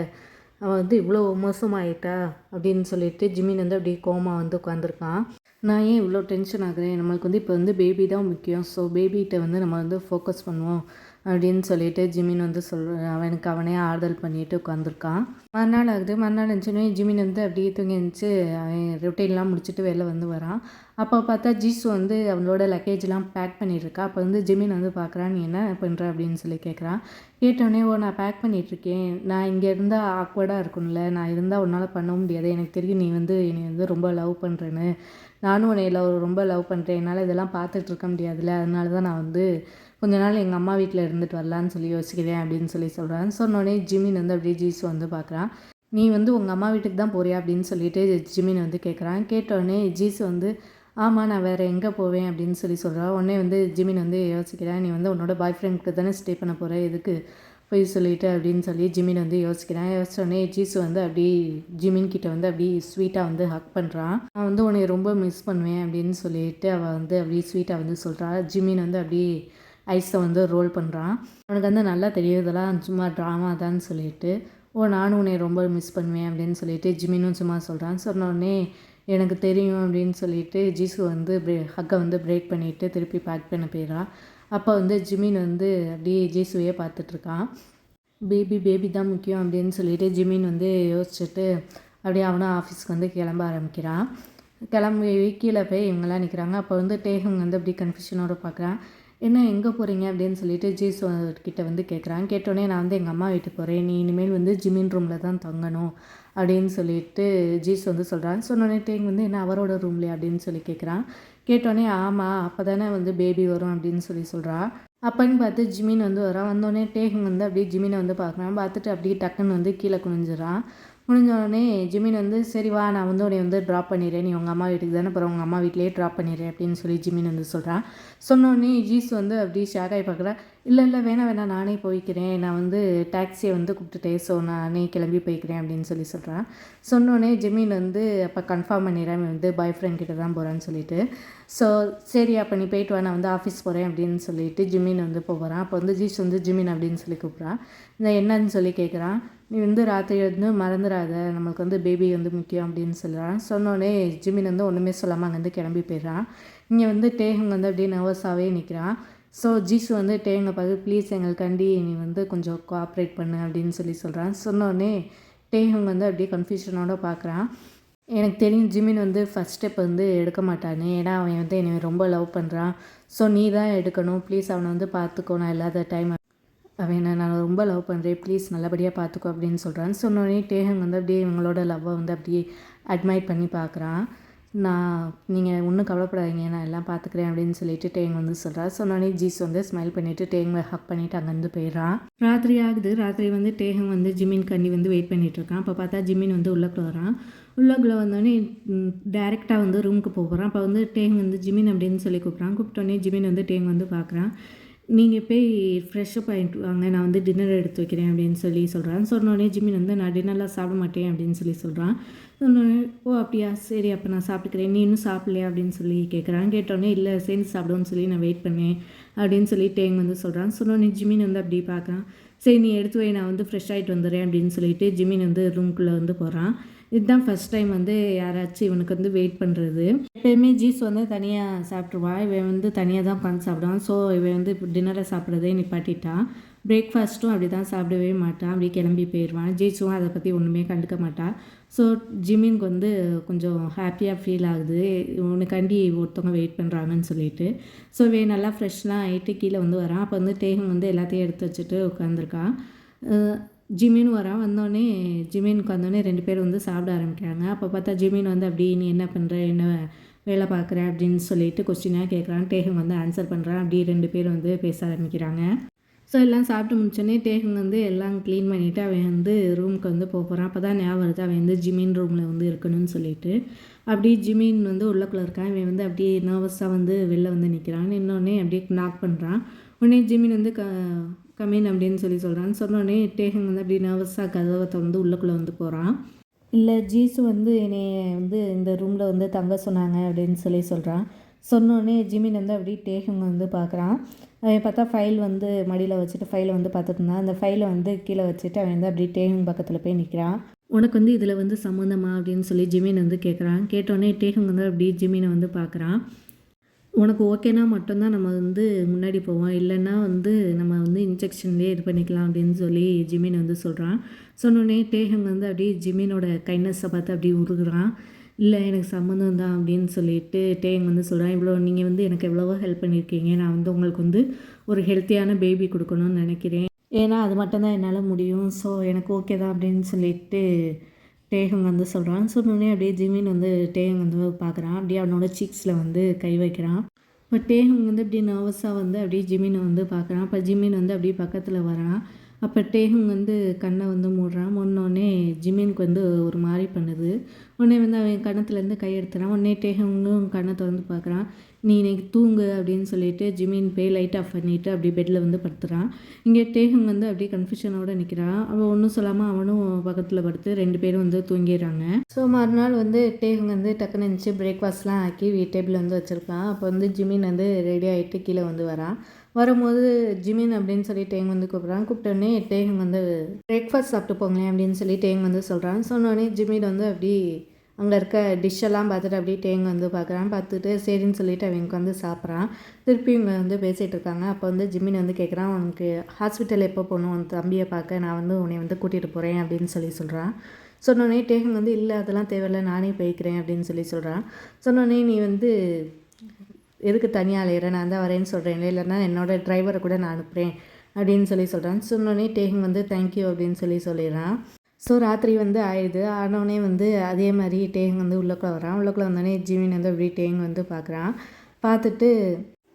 அவன் வந்து இவ்வளோ மோசமாயிட்டா அப்படின்னு சொல்லிட்டு ஜிமின் வந்து அப்படியே கோவமாக வந்து உட்காந்துருக்கான். நான் ஏன் இவ்வளோ டென்ஷன் ஆகுறேன், நம்மளுக்கு வந்து இப்போ வந்து பேபி தான் முக்கியம், ஸோ பேபிகிட்ட வந்து நம்ம வந்து ஃபோக்கஸ் பண்ணுவோம் அப்படின்னு சொல்லிட்டு ஜிமின் வந்து அவனுக்கு அவனே ஆறுதல் பண்ணிட்டு உட்காந்துருக்கான். மறுநாள் ஆகுது. மறுநாள் இருந்துச்சுன்னே ஜிமின் வந்து அப்படியே தூங்கி இருந்துச்சு. அவன் ரொட்டீன்லாம் முடிச்சுட்டு வெளில வந்து வரான். அப்போ பார்த்தா ஜீசு வந்து அவனோட லக்கேஜ்லாம் பேக் பண்ணிகிட்ருக்கா. அப்போ வந்து ஜிமின் வந்து பார்க்குறான். நீ என்ன பண்ணுற அப்படின்னு சொல்லி கேட்குறான். கேட்டோடனே நான் பேக் பண்ணிகிட்ருக்கேன், நான் இங்கே இருந்தால் ஆக்வர்டாக இருக்கும்ல, நான் இருந்தால் உன்னால் பண்ண முடியாது, எனக்கு தெரியும் நீ வந்து என்னை வந்து ரொம்ப லவ் பண்ணுறேன்னு, நானும் உன்னை ரொம்ப லவ் பண்ணுறேன், என்னால் இதெல்லாம் பார்த்துட்ருக்க முடியாதுல்ல, அதனால தான் நான் வந்து கொஞ்ச நாள் எங்கள் அம்மா வீட்டில் இருந்துட்டு வரலான்னு சொல்லி யோசிக்கிறேன் அப்படின்னு சொல்கிறான். சொன்னோடனே ஜிமின் வந்து அப்படியே ஜீசு வந்து பார்க்குறான். நீ வந்து உங்கள் அம்மா வீட்டுக்கு தான் போறியா அப்படின்னு சொல்லிட்டு ஜிமின் வந்து கேட்குறான். கேட்டோடனே ஜீசு வந்து ஆமாம் நான் வேறு எங்கே போவேன் அப்படின்னு சொல்கிறான். உடனே வந்து ஜிமின் வந்து யோசிக்கிறேன், நீ வந்து உன்னோட பாய் ஃப்ரெண்ட்க்கு தானே ஸ்டே பண்ண போகிற, எதுக்கு போய் சொல்லிவிட்டு அப்படின்னு சொல்லி ஜிமின் வந்து யோசிக்கிறேன். யோசிச்சோடனே ஜீசு வந்து அப்படி ஜிமின் கிட்ட வந்து அப்படி ஸ்வீட்டாக வந்து ஹக் பண்ணுறான். நான் வந்து உன்னை ரொம்ப மிஸ் பண்ணுவேன் அப்படின்னு சொல்லிட்டு அவள் வந்து அப்படி ஸ்வீட்டாக வந்து சொல்கிறா. ஜிமின் வந்து அப்படி ஐஸை வந்து ரோல் பண்ணுறான். அவனுக்கு வந்து நல்லா தெரியும் இதெல்லாம் சும்மா ட்ராமா தான் சொல்லிட்டு, நானும் உன்னை ரொம்ப மிஸ் பண்ணுவேன் அப்படின்னு சொல்லிட்டு ஜிமினும் சும்மா சொல்கிறான். சொன்னோடனே எனக்கு தெரியும் அப்படின்னு சொல்லிட்டு ஜீசு வந்து ஹக்கை வந்து பிரேக் பண்ணிவிட்டு திருப்பி பேக் பண்ண போயிடறான். அப்போ வந்து ஜிமின் வந்து அப்படியே ஜீசுவையே பார்த்துட்ருக்கான். பேபி தான் முக்கியம் அப்படின்னு சொல்லிட்டு ஜிமின் வந்து யோசிச்சுட்டு அப்படியே அவனும் ஆஃபீஸ்க்கு வந்து கிளம்ப ஆரம்பிக்கிறான். கிளம்பி கீழே போய் இவங்கெல்லாம் நிற்கிறாங்க. அப்போ வந்து டேஹுங் வந்து அப்படி கன்ஃபியூஷனோடு பார்க்குறான். என்ன எங்கே போகிறீங்க அப்படின்னு சொல்லிட்டு ஜீசு கிட்ட வந்து கேட்குறான். கேட்டோடனே நான் வந்து எங்கள் அம்மா வீட்டுக்கு போகிறேன், நீ இனிமேல் வந்து ஜிமின் ரூமில் தான் தங்கணும் அப்படின்னு சொல்லிட்டு ஜீசு வந்து சொல்கிறான். சொன்னோடனே டேங் வந்து என்ன அவரோட ரூம்லையா அப்படின்னு சொல்லி கேட்குறான். கேட்டோடனே ஆமாம் அப்போ தானே வந்து பேபி வரும் அப்படின்னு சொல்கிறா. அப்போன்னு பார்த்து ஜிமின் வந்து வரான். வந்தோடனே டேங் வந்து அப்படியே ஜிமினை வந்து பார்க்குறான். பார்த்துட்டு அப்படியே டக்குன்னு வந்து கீழே குனிஞ்சிடறான். முடிஞ்சோடனே ஜிமின் வந்து சரி வா நான் வந்து உன்னை வந்து ட்ராப் பண்ணிடுறேன், நீ உங்கள் அம்மா வீட்டுக்கு தானே அப்புறம் உங்கள் அம்மா வீட்டிலேயே ட்ராப் பண்ணிடுறேன் அப்படின்னு சொல்லி ஜிமின் வந்து சொல்கிறான். சொன்னோடனே ஜீஸ் வந்து அப்படி ஷேக் ஆகி பார்க்குறா. இல்லை வேணாம் நானே போய்க்கிறேன், நான் வந்து டாக்ஸியை வந்து கூப்பிட்டுட்டேன், ஸோ நானே கிளம்பி போய்க்கிறேன் அப்படின்னு சொல்கிறான். சொன்னோடனே ஜிமின் வந்து அப்போ கன்ஃபார்ம் பண்ணிடுறேன் வந்து பாய் ஃப்ரெண்ட் கிட்ட தான் போகிறான்னு சொல்லிட்டு. ஸோ சரி அப்போ நீ போயிட்டு வா, நான் வந்து ஆஃபீஸ் போகிறேன் அப்படின்னு சொல்லிட்டு ஜிமின் வந்து போகிறான். அப்போ வந்து ஜீஸ் வந்து ஜிமின் அப்படின்னு சொல்லி கூப்பிட்றான். இந்த என்னன்னு சொல்லி கேட்குறான். நீ வந்து ராத்திரி வந்து மறந்துடாத, நம்மளுக்கு வந்து பேபி வந்து முக்கியம் அப்படின்னு சொல்கிறான். சொன்னோடனே ஜிமின் வந்து ஒன்றுமே சொல்லாமல் அங்கேருந்து கிளம்பி போயிடுறான். இங்கே வந்து டேஹுங் வந்து அப்படியே நர்வஸாகவே நிற்கிறான். ஸோ ஜீசு வந்து டேங்கை பார்த்து ப்ளீஸ் எங்களுக்காண்டி நீ வந்து கொஞ்சம் கோஆப்ரேட் பண்ணு அப்படின்னு சொல்கிறான். சொன்னோடனே டேஹுங் வந்து அப்படியே கன்ஃபியூஷனோட பார்க்குறான். எனக்கு தெரியும் ஜிமின் வந்து ஃபஸ்ட் ஸ்டெப் வந்து எடுக்க மாட்டான்னு, ஏன்னா அவன் வந்து என்னை ரொம்ப லவ் பண்ணுறான், ஸோ நீ தான் எடுக்கணும், ப்ளீஸ் அவனை வந்து பார்த்துக்கோ, நான் இல்லாத டைம் அவனை நான் ரொம்ப லவ் பண்ணுறேன், ப்ளீஸ் நல்லபடியாக பார்த்துக்கோ அப்படின்னு சொல்கிறான். சொன்னோடனே டேஹங் வந்து அப்படியே இவங்களோட லவ்வை வந்து அப்படியே அட்மைட் பண்ணி பார்க்குறான். நீங்கள் ஒன்றும் கவலைப்படாதீங்க, நான் எல்லாம் பார்த்துக்கிறேன் அப்படின்னு சொல்லிட்டு டேங் வந்து சொல்கிறான். சொன்னோடனே ஜீஸ் வந்து ஸ்மைல் பண்ணிவிட்டு டேங்கை ஹக் பண்ணிவிட்டு அங்கேருந்து போயிடுறான். ராத்திரி ஆகுது. ராத்திரி வந்து டேஹங் வந்து ஜிமின் கண்டி வந்து வெயிட் பண்ணிகிட்ருக்கான். அப்போ பார்த்தா ஜிமின் வந்து உள்ளக்குள்ள வரான். உள்ளக்குள்ளே வந்தோடனே டேரெக்டாக வந்து ரூமுக்கு போகிறான். அப்போ வந்து டேங் வந்து ஜிமின் அப்படின்னு சொல்லி கூப்பிட்றான். கூப்பிட்டோடனே ஜிமின் வந்து டேங் வந்து பார்க்குறான். நீங்கள் போய் ஃப்ரெஷ்ஷப் ஆகிட்டு வாங்க, நான் வந்து டின்னர் எடுத்து வைக்கிறேன் அப்படின்னு சொல்கிறான். சொன்னோடனே ஜிமின் வந்து நான் டின்னர்லாம் சாப்பிட மாட்டேன் அப்படின்னு சொல்கிறான். சொன்னோடனே ஓ அப்படியா சரி அப்போ நான் சாப்பிட்டுக்கிறேன், நீ இன்னும் சாப்பிட்லையா அப்படின்னு சொல்லி கேட்குறான். கேட்டோடனே இல்லை சேர்ந்து சாப்பிடுவோன்னு சொல்லி நான் வெயிட் பண்ணேன் அப்படின்னு சொல்லி டேங் வந்து சொல்கிறான். சொன்னோடனே ஜிமின் வந்து அப்படி பார்க்குறான். சரி நீ எடுத்து வை, நான் வந்து ஃப்ரெஷ் ஆகிட்டு வந்துடுறேன் அப்படின்னு சொல்லிட்டு ஜிமின் வந்து ரூம்குள்ளே வந்து போகிறான். இதுதான் ஃபஸ்ட் டைம் வந்து யாராச்சும் இவனுக்கு வந்து வெயிட் பண்ணுறது. எப்போயுமே ஜீஸ் வந்து தனியாக சாப்பிட்ருவான், இவன் வந்து தனியாக தான் உட்காந்து சாப்பிடுவான். ஸோ இவன் வந்து இப்போ டின்னரை சாப்பிட்றதே நிப்பாட்டிட்டான். பிரேக்ஃபாஸ்ட்டும் அப்படி தான் சாப்பிடவே மாட்டான், அப்படியே கிளம்பி போயிடுவான். ஜீஸும் அதை பற்றி ஒன்றுமே கண்டுக்க மாட்டான். ஸோ ஜிமினுக்கு வந்து கொஞ்சம் ஹாப்பியாக ஃபீல் ஆகுது, இவனுக்காண்டி ஒருத்தவங்க வெயிட் பண்ணுறாங்கன்னு சொல்லிட்டு. ஸோ இவன் நல்லா ஃப்ரெஷ்லாம் ஆகிட்டு கீழே வந்து வரான். அப்போ வந்து டேஹும் வந்து எல்லாத்தையும் எடுத்து வச்சுட்டு உட்காந்துருக்கான். ஜிமின் வரான். வந்தோடனே ஜிமினுக்கு வந்தோடனே 2 பேரும் வந்து சாப்பிட ஆரம்பிக்கிறாங்க. அப்போ பார்த்தா ஜிமின் வந்து அப்படி நீ என்ன பண்ணுற, என்ன வேலை பார்க்குற அப்படின்னு சொல்லிட்டு கொஸ்டினாக கேட்குறான். டேஹங் வந்து ஆன்சர் பண்ணுறான். அப்படி 2 பேரும் வந்து பேச ஆரம்பிக்கிறாங்க. ஸோ எல்லாம் சாப்பிட்டு முடிச்சோடனே டேஹங் வந்து எல்லாம் க்ளீன் பண்ணிவிட்டு அவன் வந்து ரூமுக்கு வந்து போகிறான். அப்போ தான் ஞாபகம் வருது அவன் வந்து ஜிமின் ரூமில் வந்து இருக்கணும்னு சொல்லிட்டு. அப்படி ஜிமின் வந்து உள்ளக்குள்ளே இருக்கான். இவன் வந்து அப்படியே நர்வஸாக வந்து வெளில வந்து நிற்கிறான். இன்னொன்னே அப்படியே நாக் பண்ணுறான். உடனே ஜிமின் வந்து கமின் அப்படின்னு சொல்கிறான். சொன்னோடனே டேஹங் வந்து அப்படியே நர்வஸாக கதவை திறந்து உள்ளக்குள்ளே வந்து போகிறான். இல்லை ஜீசு வந்து என்னை வந்து இந்த ரூமில் வந்து தங்க சொன்னாங்க அப்படின்னு சொல்கிறான். சொன்னோடனே ஜிமின் வந்து அப்படி டேஹங் வந்து பார்க்குறான். அவன் பார்த்தா ஃபைல் வந்து மடியில் வச்சுட்டு ஃபைலை வந்து பார்த்துட்டு இருந்தான். அந்த ஃபைலை வந்து கீழே வச்சுட்டு அவன் வந்து அப்படி டேஹங் பக்கத்தில் போய் நிற்கிறான். உனக்கு வந்து இதில் வந்து சம்மந்தமா அப்படின்னு சொல்லி ஜிமின் வந்து கேட்குறான். கேட்டோடனே டேஹங் வந்து அப்படி ஜிமினை வந்து பார்க்குறான். உனக்கு ஓகேனா மட்டும்தான் நம்ம வந்து முன்னாடி போவோம், இல்லைன்னா வந்து நம்ம வந்து இன்ஜெக்ஷன்லேயே இது பண்ணிக்கலாம் அப்படின்னு சொல்லி ஜிமின் வந்து சொல்கிறான். சொன்னோடனே டேஹங் வந்து அப்படியே ஜிமினோட கைண்ட்னஸை பார்த்து அப்படியே உருகுறான். இல்லை எனக்கு சம்மந்தம் தான் அப்படின்னு சொல்லிட்டு டேஹங் வந்து சொல்கிறான். நீங்கள் வந்து எனக்கு எவ்வளவோ ஹெல்ப் பண்ணியிருக்கீங்க. நான் வந்து உங்களுக்கு வந்து ஒரு ஹெல்த்தியான பேபி கொடுக்கணும்னு நினைக்கிறேன். ஏன்னா அது மட்டும்தான் என்னால் முடியும். ஸோ எனக்கு ஓகே தான் அப்படின்னு சொல்லிட்டு டேஹங் வந்து சொல்கிறான். சொன்னோடனே அப்படியே ஜிமின் வந்து டேஹங் வந்து பார்க்குறான். அப்படியே அவனோட சீக்ஸில் வந்து கை வைக்கிறான். இப்போ டேஹங் வந்து அப்படியே நர்வஸாக வந்து அப்படியே ஜிமினை வந்து பார்க்குறான். அப்போ ஜிமின் வந்து அப்படியே பக்கத்தில் வரான். அப்போ டேஹங் வந்து கண்ணை வந்து மூடுறான். மூடினோடனே ஜிமினுக்கு வந்து ஒரு மாதிரி பண்ணுது. உடனே வந்து அவன் கன்னத்துலேருந்து கை எடுத்துறான். உடனே டேஹங்கும் கண்ணை திறந்து பார்க்குறான். நீ இன்னைக்கு தூங்கு அப்படின்னு சொல்லிட்டு ஜிமின் போய் லைட் ஆஃப் பண்ணிவிட்டு அப்படியே பெட்டில் வந்து படுத்துறான். இங்கே டேஹங் வந்து அப்படியே கன்ஃபியூஷனோடு நிற்கிறான். அவன் ஒன்றும் சொல்லாமல் அவனும் பக்கத்தில் படுத்து 2 பேரும் வந்து தூங்கிடுறாங்க. ஸோ மறுநாள் வந்து டேஹங் வந்து டக்குன்னு இருந்துச்சு பிரேக்ஃபாஸ்ட்லாம் ஆக்கி டேபிள் வந்து வச்சுருக்கான். அப்போ வந்து ஜிமின் வந்து ரெடி ஆகிட்டு கீழே வந்து வரான். வரும்போது ஜிமின் அப்படின்னு சொல்லி டேஹங் வந்து கூப்பிட்றான். கூப்பிட்டோடனே டேஹங் வந்து பிரேக்ஃபாஸ்ட் சாப்பிட்டு போங்களேன் அப்படின்னு சொல்லி டேஹங் வந்து சொல்கிறான். சொன்னோடனே ஜிமின் வந்து அப்படி அங்கே இருக்க டிஷ்ஷெல்லாம் பார்த்துட்டு அப்படியே டேஹங் வந்து பார்க்குறான். பார்த்துட்டு சரின்னு சொல்லிட்டு அவங்க வந்து சாப்பிட்றான். திருப்பி இவங்க வந்து பேசிகிட்டு இருக்காங்க. அப்போ வந்து ஜிமின் வந்து கேட்குறான், உனக்கு ஹாஸ்பிட்டல் எப்போ போகணும், உன் தம்பியை பார்க்க நான் வந்து உன்னை வந்து கூட்டிகிட்டு போகிறேன் அப்படின்னு சொல்கிறான். சொன்னோடனே டேஹங் வந்து இல்லை அதெல்லாம் தேவையில்லை நானே போய்க்கிறேன் அப்படின்னு சொல்கிறான். சொன்னோடனே நீ வந்து எதுக்கு தனியாக அலையிற, நான் தான் வரேன்னு சொல்கிறேன், இல்லைன்னா என்னோடய டிரைவரை கூட நான் அனுப்புகிறேன் அப்படின்னு சொல்கிறான். சொன்னோடனே டேஹங் வந்து தேங்க்யூ அப்படின்னு சொல்லிடுறான். ஸோ ராத்திரி வந்து ஆயிடுது. ஆனோடனே வந்து அதே மாதிரி டேஹங் வந்து உள்ளக்குள்ளே வரான். உள்ளக்குள்ளே வந்தோடனே ஜிமின் வந்து அப்படி டேஹங் வந்து பார்க்குறான். பார்த்துட்டு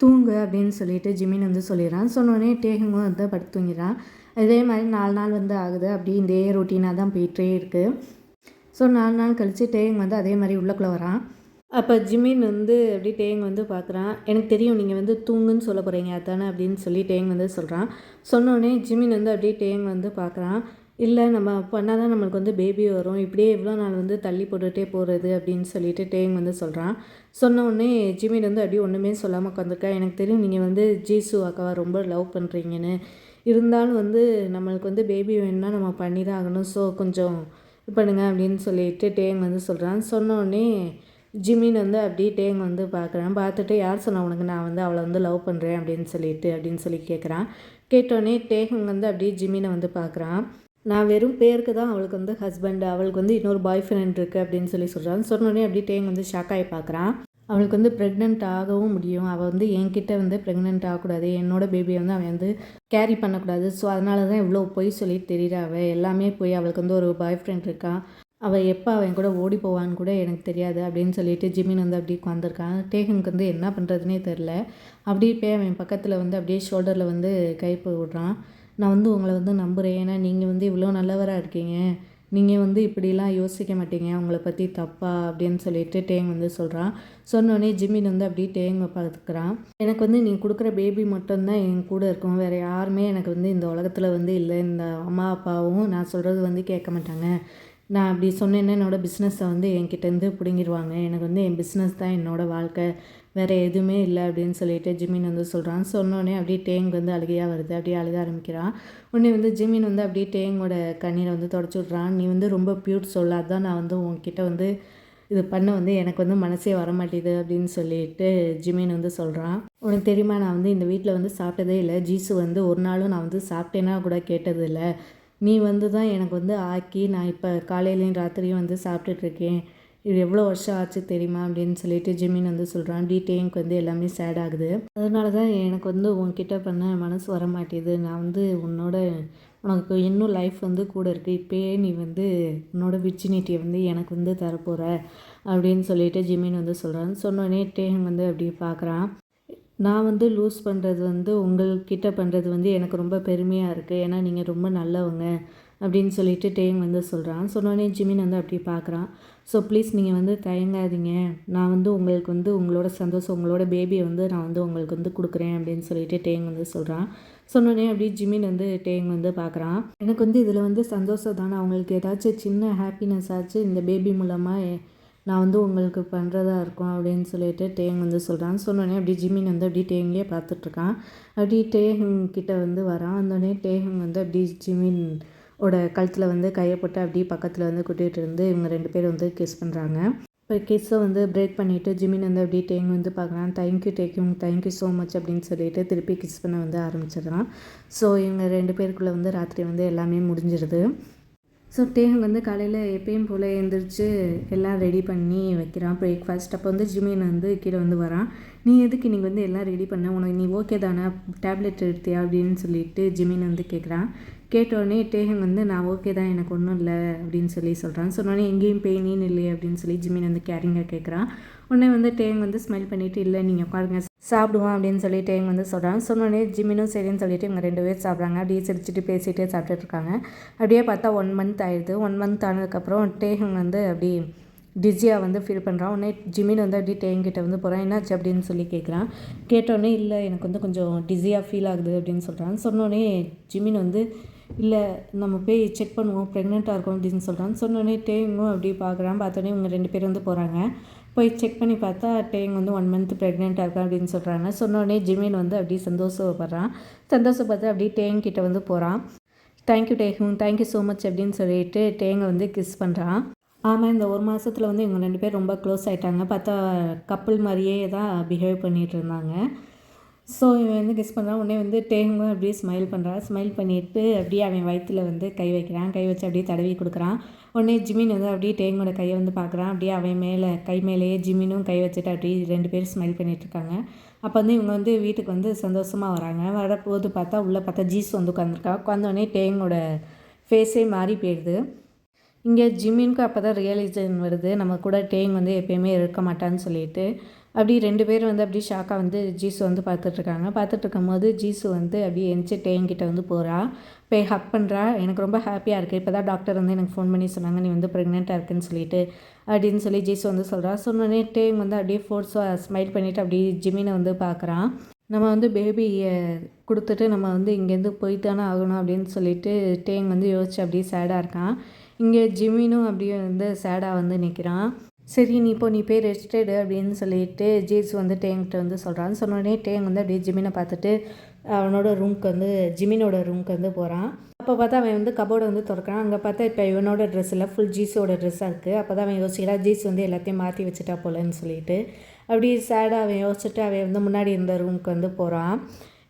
தூங்கு அப்படின்னு சொல்லிட்டு ஜிமின் வந்து சொல்லிடுறான். சொன்னோடனே டேஹங்கும் வந்து படுத்து தூங்கிடுறான். இதே மாதிரி 4 நாள் வந்து ஆகுது. அப்படி இதே ரொட்டீனாக தான் போயிட்டே இருக்குது. ஸோ 4 நாள் கழித்து டேஹங் வந்து அதே மாதிரி உள்ளக்குள்ளே வரான். அப்போ ஜிமின் வந்து அப்படி டேஹங் வந்து பார்க்குறான். எனக்கு தெரியும் நீங்கள் வந்து தூங்குன்னு சொல்ல போகிறீங்க அதானே அப்படின்னு சொல்லி டேஹங் வந்து சொல்கிறான். சொன்னோடனே ஜிமின் வந்து அப்படியே டேஹங் வந்து பார்க்குறான். இல்லை நம்ம பண்ணால் தான் நம்மளுக்கு வந்து பேபி வரும், இப்படியே எவ்வளோ நாள் வந்து தள்ளி போட்டுகிட்டே போகிறது அப்படின்னு சொல்லிட்டு டேஹங் வந்து சொல்கிறான். சொன்ன உடனே ஜிமின் வந்து அப்படியே ஒன்றுமே சொல்லாமல் உட்காந்துருக்கேன். எனக்கு தெரியும் நீங்கள் வந்து ஜீசு அக்காவை ரொம்ப லவ் பண்ணுறீங்கன்னு, இருந்தாலும் வந்து நம்மளுக்கு வந்து பேபி வேணும்னா நம்ம பண்ணி தான் ஆகணும், ஸோ கொஞ்சம் இது பண்ணுங்க அப்படின்னு சொல்லிட்டு டேஹங் வந்து சொல்கிறான். சொன்னோடனே ஜிமின் வந்து அப்படியே டேஹங் வந்து பார்க்குறான். பார்த்துட்டு யார் சொன்ன உனக்கு நான் வந்து அவளை வந்து லவ் பண்ணுறேன் அப்படின்னு சொல்லி கேட்குறான். கேட்டோடனே டேஹங் வந்து அப்படியே ஜிமினை வந்து பார்க்குறான். நான் வெறும் பேருக்கு தான் அவளுக்கு வந்து ஹஸ்பண்டு, அவளுக்கு வந்து இன்னொரு பாய் ஃப்ரெண்ட் இருக்குது அப்படின்னு சொல்கிறான். சொன்னோடனே அப்படியே டேஹங் வந்து ஷாக்காகி பார்க்குறான். அவளுக்கு வந்து ப்ரெக்னென்ட் ஆகவும் முடியும், அவள் வந்து என்கிட்ட வந்து ப்ரெக்னென்ட் ஆகக்கூடாது, என்னோடய பேபியை வந்து அவன் வந்து கேரி பண்ணக்கூடாது, ஸோ அதனால தான் இவ்வளோ பொய் சொல்லிட்டு தெரியுறா. அவள் எல்லாமே போய் அவளுக்கு வந்து ஒரு பாய் ஃப்ரெண்ட் இருக்கான், அவள் எப்போ அவன் கூட ஓடி போவான்னு கூட எனக்கு தெரியாது அப்படின்னு சொல்லிட்டு ஜிமின் வந்து அப்படியே உட்காந்துருக்கான். டேஹங்க்கு வந்து என்ன பண்ணுறதுனே தெரில. அப்படியே போய் அவன் பக்கத்தில் வந்து அப்படியே ஷோல்டரில் வந்து கை விடுறான். நான் வந்து உங்களை வந்து நம்புகிறேன், ஏன்னா நீங்கள் வந்து இவ்வளோ நல்லவராக இருக்கீங்க, நீங்கள் வந்து இப்படிலாம் யோசிக்க மாட்டீங்க உங்களை பற்றி தப்பா அப்படின்னு சொல்லிட்டு டேங் வந்து சொல்கிறான். சொன்னோடனே ஜிமின் வந்து அப்படியே டேங்கை பார்த்துக்கிறான். எனக்கு வந்து நீ கொடுக்குற பேபி மட்டும்தான் என் கூட இருக்கும், வேறு யாருமே எனக்கு வந்து இந்த உலகத்தில் வந்து இல்லை, இந்த அம்மா அப்பாவும் நான் சொல்கிறது வந்து கேட்க மாட்டாங்க, நான் அப்படி சொன்னேன்னா என்னோடய பிஸ்னஸை வந்து என்கிட்டேருந்து பிடுங்கிடுவாங்க, எனக்கு வந்து என் பிஸ்னஸ் தான் என்னோடய வாழ்க்கை, வேறு எதுவுமே இல்லை அப்படின்னு சொல்லிட்டு ஜிமின் வந்து சொல்கிறான். சொன்னோடனே அப்படியே டேங் வந்து அழுகையாக வருது, அப்படியே அழுக ஆரம்பிக்கிறான். உடனே வந்து ஜிமின் வந்து அப்படியே டேங்கோட கண்ணீரை வந்து தொடச்சி விட்றான். நீ வந்து ரொம்ப பியூட் சொல்ல, அதுதான் நான் வந்து உன்கிட்ட வந்து இது பண்ண வந்து எனக்கு வந்து மனசே வரமாட்டேது அப்படின்னு சொல்லிட்டு ஜிமின் வந்து சொல்கிறான். உனக்கு தெரியுமா, நான் வந்து இந்த வீட்டில் வந்து சாப்பிட்டதே இல்லை, ஜீசு வந்து ஒரு நாளும் நான் வந்து சாப்பிட்டேன்னா கூட கேட்டதில்லை, நீ வந்து தான் எனக்கு வந்து ஆக்கி நான் இப்போ காலையிலையும் ராத்திரியும் வந்து சாப்பிட்டுட்ருக்கேன், இது எவ்வளோ வருஷம் ஆச்சு தெரியுமா அப்படின்னு சொல்லிட்டு ஜிமின் வந்து சொல்கிறான். டேங்க்கு வந்து எல்லாமே சேட் ஆகுது. அதனால தான் எனக்கு வந்து உன்கிட்ட பண்ண மனசு வர மாட்டேது. நான் வந்து உனக்கு இன்னும் லைஃப் வந்து கூட இருக்குது. இப்போயே நீ வந்து உன்னோட விர்ஜினிட்டியை வந்து எனக்கு வந்து தரப்போகிற அப்படின்னு சொல்லிட்டு ஜிமின் வந்து சொல்கிறான். சொன்னோடனே டேங் வந்து அப்படி பார்க்குறான். நான் வந்து லூஸ் பண்ணுறது வந்து உங்கள்கிட்ட பண்ணுறது வந்து எனக்கு ரொம்ப பெருமையாக இருக்குது. ஏன்னா நீங்கள் ரொம்ப நல்லவங்க அப்படின்னு சொல்லிட்டு டேங் வந்து சொல்கிறான். சொன்னோடனே ஜிமின் வந்து அப்படி பார்க்குறான். ஸோ ப்ளீஸ் நீங்கள் வந்து தயங்காதீங்க. நான் வந்து உங்களுக்கு வந்து உங்களோட சந்தோஷம், உங்களோட பேபியை வந்து நான் வந்து உங்களுக்கு வந்து கொடுக்குறேன் அப்படின்னு சொல்லிட்டு டேங் வந்து சொல்கிறான். சொன்னோடனே அப்படி ஜிமின் வந்து டேங் வந்து பார்க்குறான். எனக்கு வந்து இதில் வந்து சந்தோஷம் தானே, அவங்களுக்கு ஏதாச்சும் சின்ன ஹாப்பினஸ் ஆச்சு இந்த பேபி மூலமாக நான் வந்து உங்களுக்கு பண்ணுறதா இருக்கும் அப்படின்னு சொல்லிட்டு டேங் வந்து சொல்கிறான். சொன்னோடனே அப்படி ஜிமின் வந்து அப்படி டேங்கே பார்த்துட்ருக்கான். அப்படி டேங் கிட்ட வந்து வரான். வந்தோடனே டேங் வந்து அப்படி ஜிமின் கழுத்தில் வந்து கையை போட்டு அப்படியே பக்கத்தில் வந்து கூட்டிகிட்டு இருந்து இவங்க 2 பேரும் வந்து கிஸ் பண்ணுறாங்க. இப்போ கிஸ்ஸை வந்து பிரேக் பண்ணிவிட்டு ஜிமின் வந்து அப்படியே டேங் வந்து பார்க்குறான். தேங்க்யூ ஸோ மச் அப்படின்னு சொல்லிட்டு திருப்பி கிஸ் பண்ண வந்து ஆரம்பிச்சிடுறான். ஸோ இவங்க 2 பேருக்குள்ளே வந்து ராத்திரி வந்து எல்லாமே முடிஞ்சிடுது. ஸோ டேங் வந்து காலையில் எப்பயும் போல் எழுந்திரிச்சு எல்லாம் ரெடி பண்ணி வைக்கிறான் பிரேக்ஃபாஸ்ட். அப்போ வந்து ஜிமின் வந்து கீழே வந்து வரான். நீ எதுக்கு நீங்கள் வந்து எல்லாம் ரெடி பண்ண, உனக்கு நீ ஓகே தானே, டேப்லெட் எடுத்தியா அப்படின்னு சொல்லிட்டு ஜிமின் வந்து கேட்குறான். கேட்டோடனே டேஹங் வந்து நான் ஓகே தான், எனக்கு ஒன்றும் இல்லை அப்படின்னு சொல்கிறான். சொன்னோடனே எங்கேயும் பெயினின்னு இல்லையே அப்படின்னு சொல்லி ஜிமின் வந்து கேரிங்காக கேட்குறான். உடனே வந்து டேங் வந்து ஸ்மைல் பண்ணிவிட்டு இல்லை நீங்கள் உட்காருங்க சாப்பிடுவான் அப்படின்னு சொல்லி டேங் வந்து சொல்கிறான். சொன்னோடனே ஜிமினும் சரின்னு சொல்லிட்டு இவங்க 2 பேர் சாப்பிட்றாங்க. அப்படியே சிரிச்சுட்டு பேசிகிட்டே சாப்பிட்டுட்ருக்காங்க. அப்படியே பார்த்தா 1 மந்த் ஆயிடுது. 1 மந்த் ஆனதுக்கப்புறம் டேஹங் வந்து அப்படி டிஸியாக வந்து ஃபீல் பண்ணுறான். உடனே ஜிமின் வந்து அப்படி டேங்கிட்ட வந்து போகிறான். என்னாச்சு அப்படின்னு சொல்லி கேட்குறான். கேட்டோடனே இல்லை எனக்கு வந்து கொஞ்சம் டிஸியாக ஃபீல் ஆகுது அப்படின்னு சொல்கிறான். சொன்னோடனே ஜிமின் வந்து இல்லை நம்ம போய் செக் பண்ணுவோம் ப்ரெக்னெண்ட்டாக இருக்கும் அப்படின்னு சொல்கிறான். சொன்னோடனே டேங்கும் அப்படி பார்க்குறான். பார்த்தோன்னே இவங்க 2 பேர் வந்து போகிறாங்க. போய் செக் பண்ணி பார்த்தா டேங் வந்து 1 மந்த் ப்ரெக்னெண்ட்டாக இருக்கா அப்படின்னு சொல்கிறாங்க. சொன்னோடனே ஜிமின் வந்து அப்படி சந்தோஷப்பட்டு அப்படியே டேங்கிட்ட வந்து போகிறான். தேங்க்யூ தேங்க்யூ ஸோ மச் அப்படின்னு சொல்லிட்டு டேங்கை வந்து கிஸ் பண்ணுறான். ஆமாம், இந்த 1 மாதத்தில் வந்து இவங்க 2 பேர் ரொம்ப க்ளோஸ் ஆகிட்டாங்க. பார்த்தா கப்புள் மாதிரியே தான் பிஹேவ் பண்ணிகிட்டு இருந்தாங்க. ஸோ இவன் வந்து கிஸ் பண்ணுறான். உடனே வந்து டேங்கும் அப்படியே ஸ்மைல் பண்ணிவிட்டு அப்படியே அவன் வயிற்றில் வந்து கை வைக்கிறான். கை வச்சு அப்படியே தடவி கொடுக்குறான். உடனே ஜிமின் வந்து அப்படியே டேங்கோட கையை வந்து பார்க்குறான். அப்படியே அவன் கை மேலேயே ஜிமினும் கை வச்சுட்டு அப்படியே 2 பேரும் ஸ்மைல் பண்ணிகிட்ருக்காங்க. அப்போ வந்து இவங்க வந்து வீட்டுக்கு வந்து சந்தோஷமாக வராங்க. வரப்போது பார்த்தா ஜீஸ் வந்து உட்காந்தோடனே டேங்கோட ஃபேஸே மாறி போயிடுது. இங்கே ஜிமினுக்கு அப்போ தான் ரியலைசேஷன் வருது, நம்ம கூட டேங் வந்து எப்போயுமே இருக்க மாட்டான்னு சொல்லிட்டு. அப்படி 2 பேரும் வந்து அப்படி ஷாக்காக வந்து ஜீசு வந்து பார்த்துட்ருக்காங்க. பார்த்துட்ருக்கும்போது ஜீசு வந்து அப்படியே எந்திச்சு டேங்கிட்ட வந்து போகிறா. போய் ஹக் பண்ணுறா. எனக்கு ரொம்ப ஹாப்பியாக இருக்குது, இப்போ தான் டாக்டர் வந்து எனக்கு ஃபோன் பண்ணி சொன்னாங்க நீ வந்து ப்ரெக்னெண்ட்டாக இருக்குன்னு சொல்லிட்டு அப்படின்னு சொல்லி ஜீசு வந்து சொல்கிறா. சொன்னோடனே டேங் வந்து அப்படியே ஃபோர்ஸாக ஸ்மைல் பண்ணிவிட்டு அப்படியே ஜிமினை வந்து பார்க்குறான். நம்ம வந்து பேபியை கொடுத்துட்டு நம்ம வந்து இங்கேருந்து போய்த்தானே ஆகணும் அப்படின்னு சொல்லிட்டு டேங் வந்து யோசிச்சு அப்படியே சேடாக இருக்கான். இங்கே ஜிமினும் அப்படியே வந்து சேடாக வந்து நிற்கிறான். சரி நீ போய் ரெஸ்ட் எடு அப்படின்னு சொல்லிட்டு ஜீஸ் வந்து டேங்கிட்ட வந்து சொல்கிறான்னு. சொன்னோடனே டேங் வந்து அப்படியே ஜிமினை பார்த்துட்டு ஜிமினோட ரூமுக்கு வந்து போகிறான். அப்போ பார்த்தா அவன் வந்து கபோர்டை வந்து திறக்கிறான். அங்கே பார்த்தா இப்போ இவனோட ட்ரெஸ் இல்லை, ஃபுல் ஜீஸோட ட்ரெஸ்ஸாக இருக்குது. அப்போ தான் அவன் யோசிக்கிறான் ஜீஸ் வந்து எல்லாத்தையும் மாற்றி வச்சுட்டா போலன்னு சொல்லிட்டு. அப்படி சேடாக அவன் யோசிச்சுட்டு அவன் வந்து முன்னாடி இருந்த ரூமுக்கு வந்து போகிறான்.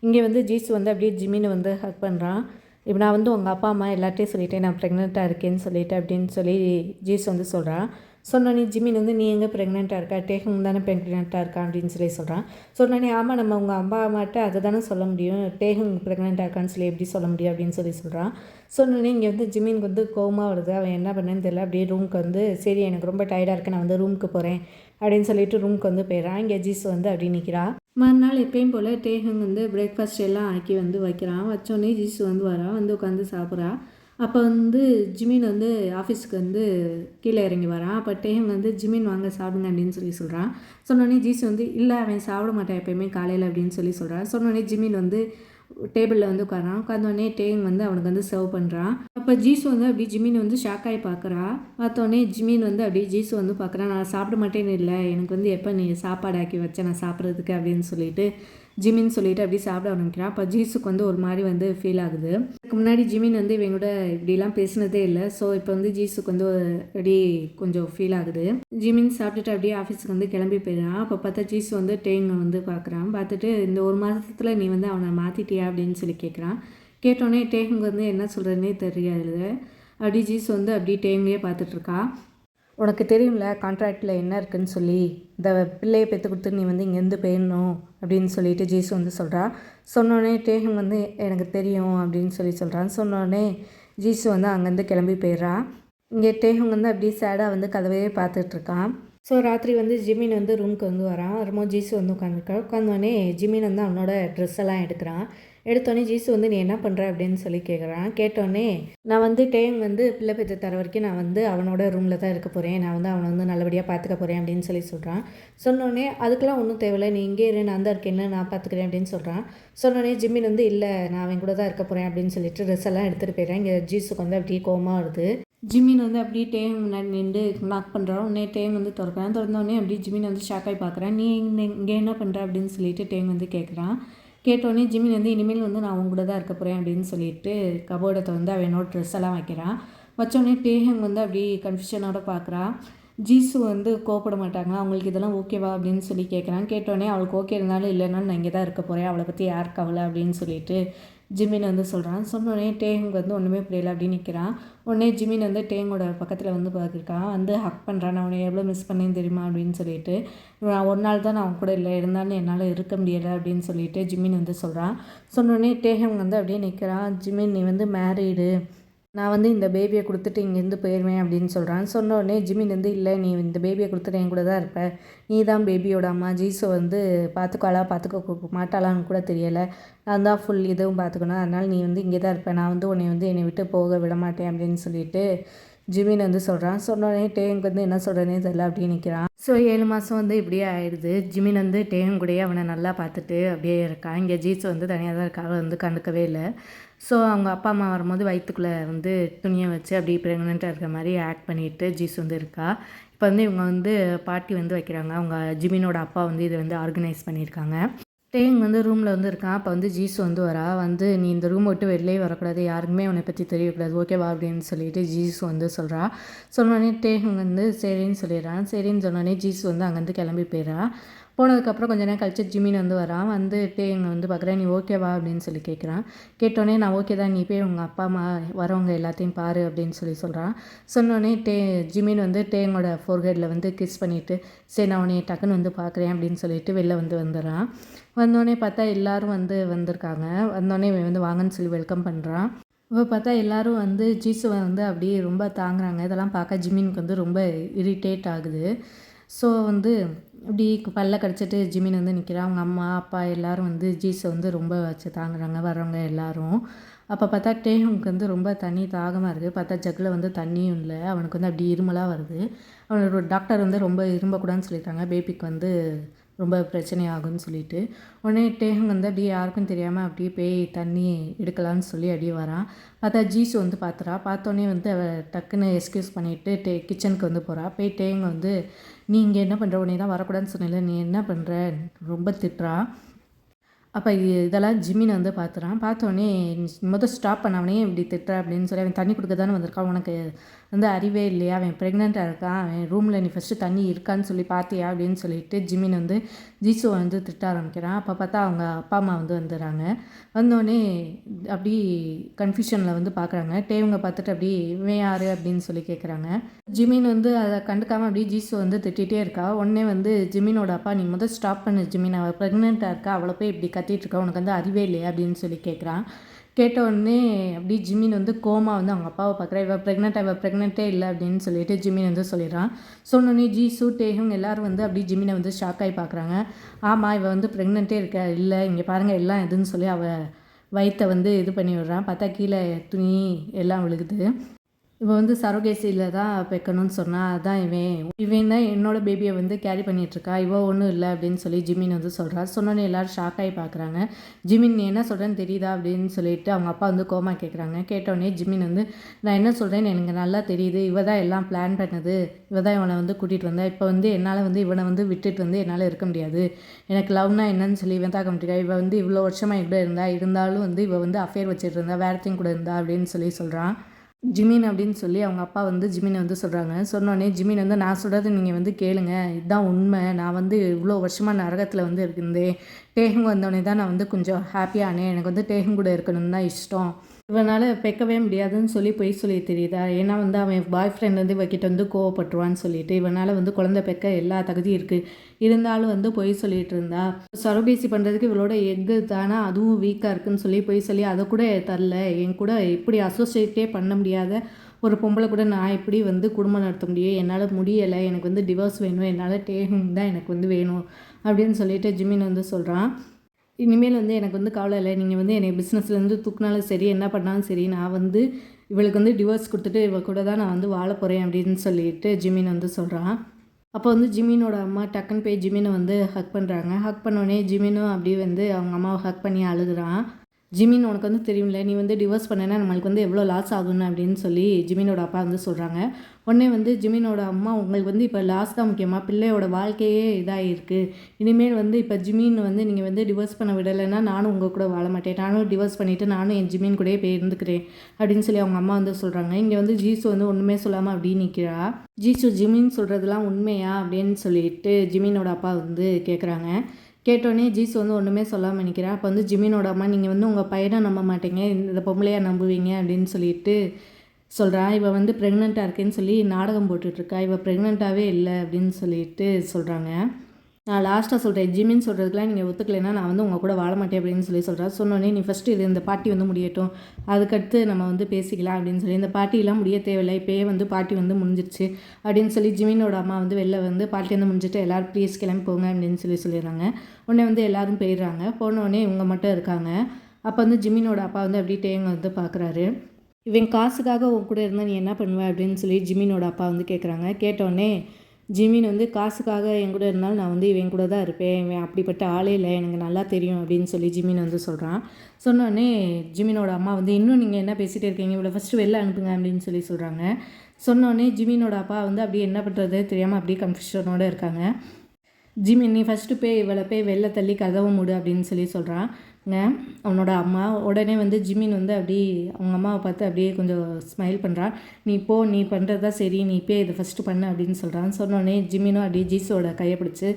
இங்கே வந்து ஜீஸ் வந்து அப்படியே ஜிமினை வந்து ஹக் பண்ணுறான். இப்போ நான் வந்து உங்கள் அப்பா அம்மா எல்லாத்தையும் சொல்லிவிட்டேன் நான் ப்ரெக்னெண்ட்டாக இருக்கேன்னு சொல்லிட்டு அப்படின்னு சொல்லி ஜீஸ் வந்து சொல்கிறான். சொன்னோடனே ஜிமின் வந்து நீ எங்கே ப்ரெக்னெண்ட்டாக இருக்கா, டேஹங் தானே ப்ரெக்னெண்ட்டாக இருக்கா அப்படின்னு சொல்லி சொல்கிறான். சொன்னோடனே ஆமாம் நம்ம உங்கள் அப்பா அம்மாட்ட அதை தானே சொல்ல முடியும், டேஹங் ப்ரெக்னெண்ட்டாக இருக்கான்னு சொல்லி எப்படி சொல்ல முடியும் அப்படின்னு சொல்கிறான். சொன்னோடனே இங்கே வந்து ஜிமினுக்கு வந்து கோவமாக வருது. அவன் என்ன பண்ணேன்னு தெரியல. அப்படியே ரூமுக்கு வந்து சரி எனக்கு ரொம்ப டயர்டாக இருக்குது நான் வந்து ரூமுக்கு போகிறேன் அப்படின்னு சொல்லிட்டு ரூமுக்கு வந்து போயிடறான். இங்கே ஜீஸ் வந்து அப்படி நிற்கிறான். மறுநாள் எப்பயும் போல் டேஹங் வந்து பிரேக்ஃபாஸ்ட் எல்லாம் ஆக்கி வந்து வைக்கிறான். வச்சோடனே ஜீஸ் வந்து வரான், வந்து உட்காந்து சாப்பிட்றா. அப்போ வந்து ஜிமின் வந்து ஆஃபீஸுக்கு வந்து கீழே இறங்கி வரான். அப்போ டேஹங் வந்து ஜிமின் வாங்க சாப்பிடுங்க அப்படின்னு சொல்கிறான். சொன்னோடனே ஜீஸ் வந்து இல்லை அவன் சாப்பிட மாட்டான் எப்போயுமே காலையில் அப்படின்னு சொல்கிறான். சொன்னோடனே ஜிமின் வந்து டேபிளில் வந்து உட்காந்தோடனே டேங் வந்து அவனுக்கு வந்து சர்வ் பண்ணுறான். அப்போ ஜீசு வந்து அப்படி ஜிமின் வந்து ஷாக்காகி பார்க்குறா. பார்த்தோன்னே ஜிமின் வந்து அப்படியே ஜீசு வந்து பார்க்குறான். நான் சாப்பிட மாட்டேன்னு இல்லை, எனக்கு வந்து எப்போ நீ சாப்பாடு ஆக்கி வச்ச நான் சாப்பிட்றதுக்கு அப்படின்னு சொல்லிட்டு ஜிமின் சொல்லிட்டு அப்படி சாப்பிட ஆரம்பிக்கிறான். அப்போ ஜீஸுக்கு வந்து ஒரு மாதிரி வந்து ஃபீல் ஆகுது. அதுக்கு முன்னாடி ஜிமின் வந்து இவங்களோட இப்படிலாம் பேசினதே இல்லை. ஸோ இப்போ வந்து ஜீஸுக்கு வந்து அப்படி கொஞ்சம் ஃபீல் ஆகுது. ஜிமின் சாப்பிட்டுட்டு அப்படியே ஆஃபீஸுக்கு வந்து கிளம்பி போயிடுறான். அப்போ பார்த்தா ஜீஸு வந்து டேங் வந்து பார்க்குறான். பார்த்துட்டு இந்த 1 மாதத்தில் நீ வந்து அவனை மாற்றிட்டியா அப்படின்னு சொல்லி கேட்குறான். கேட்டோடனே டேங் வந்து என்ன சொல்கிறதுனே தெரியாது. அப்படி ஜீஸ் வந்து அப்படி டேங்கையே பார்த்துட்ருக்கா. உனக்கு தெரியும்ல கான்ட்ராக்டில் என்ன இருக்குதுன்னு சொல்லி, இந்த பிள்ளையை பெற்று கொடுத்து நீ வந்து இங்கேருந்து போயிடணும் அப்படின்னு சொல்லிட்டு ஜீசு வந்து சொல்கிறா. சொன்னோடனே டேஹுங் வந்து எனக்கு தெரியும் அப்படின்னு சொல்கிறான். சொன்னோடனே ஜீசு வந்து அங்கேருந்து கிளம்பி போயிடுறா. இங்கே டேஹுங் வந்து அப்படியே சேடாக வந்து கதவையே பார்த்துட்ருக்கான். ஸோ ராத்திரி வந்து ஜிமின் வந்து ரூமுக்கு வந்து வரான். வரும்போது ஜீசு வந்து உட்காந்தோடனே ஜிமின் வந்து அவனோட ட்ரெஸ் எல்லாம் எடுக்கிறான். எடுத்தோடனே ஜீசு வந்து நீ என்ன பண்ணுற அப்படின்னு சொல்லி கேட்குறான். கேட்டோடனே நான் வந்து டேங் வந்து பிள்ளை பெற்று தர வரைக்கும் நான் வந்து அவனோட ரூமில் தான் இருக்க போகிறேன், நான் வந்து அவனை வந்து நல்லபடியாக பார்த்துக்க போகிறேன் அப்படின்னு சொல்கிறான். சொன்னோடனே அதுக்கெலாம் ஒன்றும் தேவையில்லை, நீ இங்கே இரு, நான் தான் இருக்கேன்னு நான் பார்த்துக்கிறேன் அப்படின்னு சொல்கிறான். சொன்னோடனே ஜிம்மின் வந்து இல்லை நான் அவன் கூட தான் இருக்க போகிறேன் அப்படின்னு சொல்லிட்டு ட்ரெஸ் எல்லாம் எடுத்துகிட்டு போயிடுறேன். இங்கே ஜீசுக்கு வந்து அப்படியே கோவமாக வருது. ஜிமின் வந்து அப்படியே டேங் முன்னாடி நின்று நாக் பண்ணுறான். உடனே டேங் வந்து திறந்தோடனே அப்படியே ஜிமின் வந்து ஷாக்காகி பார்க்குறேன். நீ இங்கே என்ன பண்ணுற அப்படின்னு சொல்லிட்டு டேங் வந்து கேட்குறான். கேட்டோடனே ஜிமின் வந்து இனிமேல் வந்து நான் அவங்க கூட தான் இருக்க போகிறேன் அப்படின்னு சொல்லிட்டு கபோர்டத்தை வந்து அவனோட ட்ரெஸ் எல்லாம் வைக்கிறான். வச்சோடனே டேஹங் வந்து அப்படி கன்ஃபியூஷனோட பார்க்குறான். ஜீசு வந்து கோப்பட மாட்டாங்க, அவங்களுக்கு இதெல்லாம் ஓகேவா அப்படின்னு சொல்லி கேட்குறான். கேட்டோடனே அவளுக்கு ஓகே இருந்தாலும் இல்லைனாலும் நான் இங்கே தான் இருக்க போகிறேன், அவளை பற்றி யார் கவலை அப்படின்னு சொல்லிட்டு ஜிமின் வந்து சொல்கிறான். சொன்னோடனே டேங் வந்து ஒன்றுமே புரியல அப்படின்னு நிற்கிறான். உடனே ஜிமின் வந்து டேங்கோட பக்கத்தில் வந்து பார்த்துருக்கான். வந்து ஹக் பண்ணுறான். நான் அவனை எவ்வளோ மிஸ் பண்ணேன்னு தெரியுமா அப்படின்னு சொல்லிட்டு. நான் ஒரு நாள் தான் நான் அவன் கூட இல்லை, இருந்தாலும் என்னால் இருக்க முடியலை அப்படின்னு சொல்லிட்டு ஜிமின் வந்து சொல்கிறான். சொன்னோடனே டேஹங் வந்து அப்படியே நிற்கிறான். ஜிமின் நீ வந்து மேரீடு, நான் வந்து இந்த பேபியை கொடுத்துட்டு இங்கேருந்து போயிடுவேன் அப்படின்னு சொல்கிறான். சொன்ன உடனே ஜிமின் வந்து இல்லை நீ இந்த பேபியை கொடுத்துட்டு என் கூட தான் இருப்ப, நீ தான் பேபியோட அம்மா, ஜீசு வந்து பார்த்துக்க மாட்டாளான்னு கூட தெரியலை, நான் தான் ஃபுல் இதுவும் பார்த்துக்கணும், அதனால் நீ வந்து இங்கே தான் இருப்ப, நான் வந்து உன்னை வந்து என்னை விட்டு போக விட மாட்டேன் அப்படின்னு சொல்லிட்டு ஜிமின் வந்து சொல்கிறான். சொன்னோடனே டேங் வந்து என்ன சொல்கிறேனே தெரியல அப்படின்னு நிற்கிறான். ஸோ 7 மாதம் வந்து இப்படியே ஆயிடுது. ஜிமின் வந்து டேங் கூடயே அவனை நல்லா பார்த்துட்டு அப்படியே இருக்கான். இங்கே ஜீசு வந்து தனியாக தான் இருக்கா, அவள் வந்து கண்டுக்கவே இல்லை. ஸோ அவங்க அப்பா அம்மா வரும்போது வயிற்றுக்குள்ளே வந்து துணியை வச்சு அப்படியே ப்ரெக்னெண்ட்டாக இருக்கிற மாதிரி ஆக்ட் பண்ணிவிட்டு ஜீசு வந்து இருக்கா. இப்போ வந்து இவங்க வந்து பார்ட்டி வந்து வைக்கிறாங்க. அவங்க ஜிமினோட அப்பா வந்து இதை வந்து ஆர்கனைஸ் பண்ணியிருக்காங்க. டேங் வந்து ரூமில் வந்து இருக்கான். அப்போ வந்து ஜீசு வந்து வரா. வந்து நீ இந்த ரூமை விட்டு வெளிலே வரக்கூடாது, யாருக்குமே உன்னை பற்றி தெரியக்கூடாது, ஓகேவா அப்படின்னு சொல்லிட்டு ஜீசு வந்து சொல்கிறா. சொன்னோடனே டேங் வந்து சரின்னு சொல்லிடுறான். சரின்னு சொன்னோடனே ஜீசு வந்து அங்கேருந்து கிளம்பி போயிடறா. போனதுக்கப்புறம் கொஞ்ச நேரம் கழிச்சு ஜிமின் வந்து வரான். வந்து டேங் வந்து பார்க்குறேன், நீ ஓகேவா அப்படின்னு சொல்லி கேட்குறான். கேட்டோடனே நான் ஓகே தான், நீ போய் உங்கள் அப்பா அம்மா வரவங்க எல்லாத்தையும் பாரு அப்படின்னு சொல்கிறான். சொன்னோடனே ஜிமின் வந்து டேங்கோட ஃபோர்ஹெட்டில் வந்து கிஸ் பண்ணிவிட்டு சரி நான் உன்னை டக்குன்னு வந்து பார்க்குறேன் அப்படின்னு சொல்லிட்டு வெளில வந்து வந்துடுறான். வந்தோடனே பார்த்தா எல்லோரும் வந்து வந்திருக்காங்க. வந்தோடனே வந்து வாங்கன்னு சொல்லி வெல்கம் பண்ணுறான். இப்போ பார்த்தா எல்லோரும் வந்து ஜீசுவை வந்து அப்படியே ரொம்ப தாங்குறாங்க. இதெல்லாம் பார்க்க ஜிமினுக்கு வந்து ரொம்ப இரிட்டேட் ஆகுது. ஸோ வந்து இப்படி பல்ல கடிச்சிட்டு ஜிமின் வந்து நிற்கிறான். அவங்க அம்மா அப்பா எல்லோரும் வந்து ஜீஸை வந்து ரொம்ப வச்சு தாங்குறாங்க வர்றவங்க எல்லோரும். அப்போ பார்த்தா டேஹுங்க்கு வந்து ரொம்ப தண்ணி தாகமாக இருக்குது. பார்த்தா ஜக்கில் வந்து தண்ணியும் இல்லை. அவனுக்கு வந்து அப்படி இருமலாக வருது. அவனோட டாக்டர் வந்து ரொம்ப இரும்பக்கூடாதுன்னு சொல்லியிருக்காங்க, பேபிக்கு வந்து ரொம்ப பிரச்சனை ஆகும்னு சொல்லிட்டு. உடனே டேஹுங் வந்து அப்படியே யாருக்கும் தெரியாமல் அப்படியே போய் தண்ணி எடுக்கலான்னு சொல்லி அப்படியே வரான். பார்த்தா ஜீசு வந்து பார்த்தோன்னே வந்து அவள் டக்குன்னு எக்ஸ்கியூஸ் பண்ணிவிட்டு கிச்சனுக்கு வந்து போகிறா. போய் டேங் வந்து நீ இங்கே என்ன பண்ணுற, உடனே தான் வரக்கூடாதுன்னு சொன்னல, நீ என்ன பண்ணுற ரொம்ப திட்டுறா. அப்போ இதெல்லாம் ஜிமின் வந்து பார்த்தோன்னே ஸ்டாப் பண்ணவனே இப்படி திட்டுற அப்படின்னு சொல்லி, அவன் தண்ணி கொடுக்க தானே வந்திருக்கான், உனக்கு வந்து அறிவே இல்லையா, அவன் ப்ரெக்னெண்ட்டாக இருக்கான், அவன் ரூமில் நீ ஃபஸ்ட்டு தண்ணி இருக்கான்னு சொல்லி பார்த்தியா அப்படின்னு சொல்லிட்டு ஜிமின் வந்து ஜீசுவை வந்து திட்ட ஆரம்பிக்கிறான். அப்போ பார்த்தா அவங்க அப்பா அம்மா வந்து வந்துடுறாங்க. வந்தோடனே அப்படி கன்ஃபியூஷனில் வந்து பார்க்குறாங்க. டேவங்க பார்த்துட்டு அப்படி இவன் யார் அப்படின்னு சொல்லி கேட்குறாங்க. ஜிமின் வந்து அதை கண்டுக்காமல் அப்படியே ஜீசு வந்து திட்டிகிட்டே இருக்கா. உடனே வந்து ஜிமினோட அப்பா நீ ஸ்டாப் பண்ணு ஜிமின், அவள் ப்ரெக்னெண்ட்டாக இருக்கா, அவளை போய் இப்படி கத்திட்டு இருக்கா, உனக்கு வந்து அறிவே இல்லையா அப்படின்னு சொல்லி கேட்குறான். கேட்ட உடனே அப்படி ஜிமின் வந்து கோமா வந்து அவங்க அப்பாவை பார்க்குறா. இவள் ப்ரெக்னெண்ட்டே இல்லை அப்படின்னு சொல்லிட்டு ஜிமின் வந்து சொல்லிடுறான். சொன்னோடனே ஜீசு டேஹுங் எல்லோரும் வந்து அப்படி ஜிமினை வந்து ஷாக்காகி பார்க்குறாங்க. ஆமாம் இவள் வந்து ப்ரெக்னெண்ட்டே இருக்கா, இல்லை இங்கே பாருங்கள் எல்லாம் எதுன்னு சொல்லி அவள் வயிற்றை வந்து இது பண்ணி விடுறான். பார்த்தா கீழே துணி எல்லாம் விழுகுது. இவன் வந்து சரோகேசியில் தான் வைக்கணும்னு சொன்னால் அதான் இவன் தான் என்னோட பேபியை வந்து கேரி பண்ணிகிட்ருக்கா, இவன் ஒன்றும் இல்லை அப்படின்னு சொல்லி ஜிமின் வந்து சொல்கிறா. சொன்னோன்னே எல்லோரும் ஷாக்காகி பார்க்குறாங்க. ஜிமின் நீ என்ன சொல்கிறேன்னு தெரியுதா அப்படின்னு சொல்லிட்டு அவங்க அப்பா வந்து கோமா கேட்குறாங்க. கேட்டோடனே ஜிமின் வந்து நான் என்ன சொல்கிறேன்னு எனக்கு நல்லா தெரியுது, இவ தான் எல்லாம் பிளான் பண்ணது, இவ தான் இவனை வந்து கூட்டிகிட்டு வந்தா, இப்போ வந்து என்னால் வந்து இவனை வந்து விட்டுட்டு வந்து என்னால் இருக்க முடியாது, எனக்கு லவ்னா என்னன்னு சொல்லி இவன் தான் கம்பிட்டிருக்கா, இவள் வந்து இவ்வளோ வருஷமாக இப்படி இருந்தாலும் வந்து இவள் வந்து அஃபேர் வச்சுட்டு இருந்தா, வேறத்தையும் கூட இருந்தா அப்படின்னு சொல்கிறான். ஜிமின் அப்படின்னு சொல்லி அவங்க அப்பா வந்து ஜிமினை வந்து சொல்கிறாங்க. சொன்னோடனே ஜிமின் வந்து நான் சொல்கிறது நீங்கள் வந்து கேளுங்க, இதுதான் உண்மை, நான் வந்து இவ்வளோ வருஷமாக நரகத்தில் வந்து இருந்தேன், டேஹுங் வந்தோடனே தான் நான் வந்து கொஞ்சம் ஹாப்பியானேன். எனக்கு வந்து டேஹுங் கூட இருக்கணும்னு தான் இஷ்டம். இவனால் பெக்கவே முடியாதுன்னு சொல்லி பொய் சொல்லி தெரியுதா. ஏன்னா வந்து அவன் பாய் ஃப்ரெண்ட் வந்து இவகிட்ட வந்து கோவப்பட்டுருவான்னு சொல்லிட்டு இவனால் வந்து குழந்தை பெக்க எல்லா தகுதியும் இருக்குது. இருந்தாலும் வந்து பொய் சொல்லிகிட்டு இருந்தா. சரோகேசி பண்ணுறதுக்கு இவளோட எக்கு தானே அதுவும் வீக்காக இருக்குதுன்னு சொல்லி பொய் சொல்லி அதை கூட தரல. என் கூட இப்படி அசோசியேட்டே பண்ண முடியாத ஒரு பொம்பளை கூட நான் எப்படி வந்து குடும்பம் நடத்த முடியும். என்னால் முடியலை. எனக்கு வந்து டிவோர்ஸ் வேணும். என்னால் டேஹுங் தான் எனக்கு வந்து வேணும் அப்படின்னு சொல்லிட்டு ஜிமின் வந்து சொல்கிறான். இனிமேல் வந்து எனக்கு வந்து கவலை இல்லை. நீங்கள் வந்து என்னை பிஸ்னஸ்லேருந்து தூக்குனாலும் சரி, என்ன பண்ணாலும் சரி, நான் வந்து இவளுக்கு வந்து டிவோர்ஸ் கொடுத்துட்டு இவள் கூட தான் நான் வந்து வாழ போகிறேன் அப்படின்னு சொல்லிட்டு ஜிமின் வந்து சொல்கிறான். அப்போ வந்து ஜிமினோட அம்மா டக்குன்னு போய் ஜிமினை வந்து ஹக் பண்ணுறாங்க. ஹக் பண்ணோடனே ஜிமினும் அப்படியே வந்து அவங்க அம்மாவை ஹக் பண்ணி அழுகுறான். ஜிமின் உனக்கு வந்து தெரியும்ல, நீ வந்து டிவோர்ஸ் பண்ணனா நம்மளுக்கு வந்து எவ்வளோ லாஸ் ஆகுன்னு அப்படின்னு சொல்லி ஜிமினோட அப்பா வந்து சொல்கிறாங்க. உடனே வந்து ஜிமினோட அம்மா உங்களுக்கு வந்து இப்போ லாஸ் தான் முக்கியமாக, பிள்ளையோட வாழ்க்கையே இதாகிருக்கு. இனிமேல் வந்து இப்போ ஜிமின் வந்து நீங்கள் வந்து டிவோர்ஸ் பண்ண விடலைன்னா நானும் உங்கள் கூட வாழ மாட்டேன். நானும் டிவோர்ஸ் பண்ணிவிட்டு நானும் என் ஜிமின் கூடயே போய் இருந்துக்கிறேன் அப்படின்னு சொல்லி அவங்க அம்மா வந்து சொல்கிறாங்க. இங்கே வந்து ஜீசு வந்து ஒன்றுமே சொல்லாமல் அப்படி நிற்கிறா. ஜீசு ஜிமின் சொல்கிறதுலாம் உண்மையா அப்படின்னு சொல்லிட்டு ஜிமினோட அப்பா வந்து கேட்குறாங்க. கேட்டோடனே ஜீசு வந்து ஒன்றுமே சொல்லாமல் நிற்கிறா. அப்போ வந்து ஜிமினோட அம்மா நீங்கள் வந்து உங்கள் பையனை நம்ப மாட்டீங்க, இந்த பொம்பளையாக நம்புவீங்க அப்படின்னு சொல்லிட்டு சொல்கிறா. இவள் வந்து ப்ரெக்னெண்ட்டாக இருக்கேன்னு சொல்லி நாடகம் போட்டுட்ருக்கா. இவள் ப்ரெக்னெண்ட்டாகவே இல்லை அப்படின்னு சொல்லிட்டு சொல்கிறாங்க. நான் லாஸ்ட்டாக சொல்கிறேன், ஜிமின் சொல்கிறதுக்குலாம் நீங்கள் ஒத்துக்கலைன்னா நான் வந்து உங்கள் கூட வாழ மாட்டேன் அப்படின்னு சொல்லி சொல்கிறா. சொன்னோடனே நீ ஃபஸ்ட்டு இந்த பார்ட்டி வந்து முடியட்டும், அதுக்கடுத்து நம்ம வந்து பேசிக்கலாம் அப்படின்னு சொல்லி, இந்த பார்ட்டிலாம் முடிய தேவையில்லை, இப்போயே வந்து பார்ட்டி வந்து முடிஞ்சிருச்சு அப்படின்னு சொல்லி ஜிமினோட அம்மா வந்து வெளில வந்து பார்ட்டி வந்து முடிஞ்சிட்டு எல்லோரும் ப்ளீஸ் கிளம்பி போங்க அப்படின்னு சொல்லிடுறாங்க. உடனே வந்து எல்லோரும் போயிடுறாங்க. போனோடனே இவங்க மட்டும் இருக்காங்க. அப்போ வந்து ஜிமினோட அப்பா வந்து அப்படியே டேங்க வந்து பார்க்குறாரு. இவன் காசுக்காக உன் கூட இருந்தால் நீ என்ன பண்ணுவேன் அப்படின்னு சொல்லி ஜிமினோட அப்பா வந்து கேட்குறாங்க. கேட்டோடனே ஜிமின் வந்து காசுக்காக என் கூட இருந்தாலும் நான் வந்து இவன் கூட தான் இருப்பேன், இவன் அப்படிப்பட்ட ஆளே இல்லை, எனக்கு நல்லா தெரியும் அப்படின்னு சொல்லி ஜிமின் வந்து சொல்கிறான். சொன்னோடனே ஜிமினோட அம்மா வந்து இன்னும் நீங்கள் என்ன பேசிகிட்டே இருக்கீங்க, இவ்வளோ ஃபஸ்ட்டு வெளில அனுப்புங்க அப்படின்னு சொல்லி சொல்கிறாங்க. சொன்னோடனே ஜிமினோட அப்பா வந்து அப்படியே என்ன பண்ணுறது தெரியாமல் அப்படியே கன்ஃபியூஷனோடு இருக்காங்க. ஜிமின் நீ ஃபஸ்ட்டு போய் இவளை போய் வெளில தள்ளி கதவை மூடு அப்படின்னு சொல்லி சொல்கிறாங்க அவனோட அம்மா. உடனே வந்து ஜிமின் வந்து அப்படி அவங்க அம்மாவை பார்த்து அப்படியே கொஞ்சம் ஸ்மைல் பண்ணுறான். நீ போ, நீ பண்ணுறதா சரி, நீ போய் இதை ஃபஸ்ட்டு பண்ணு அப்படின்னு சொல்கிறான். சொன்னோடனே ஜிமினும் அப்படியே ஜீஸோட கையை பிடிச்சி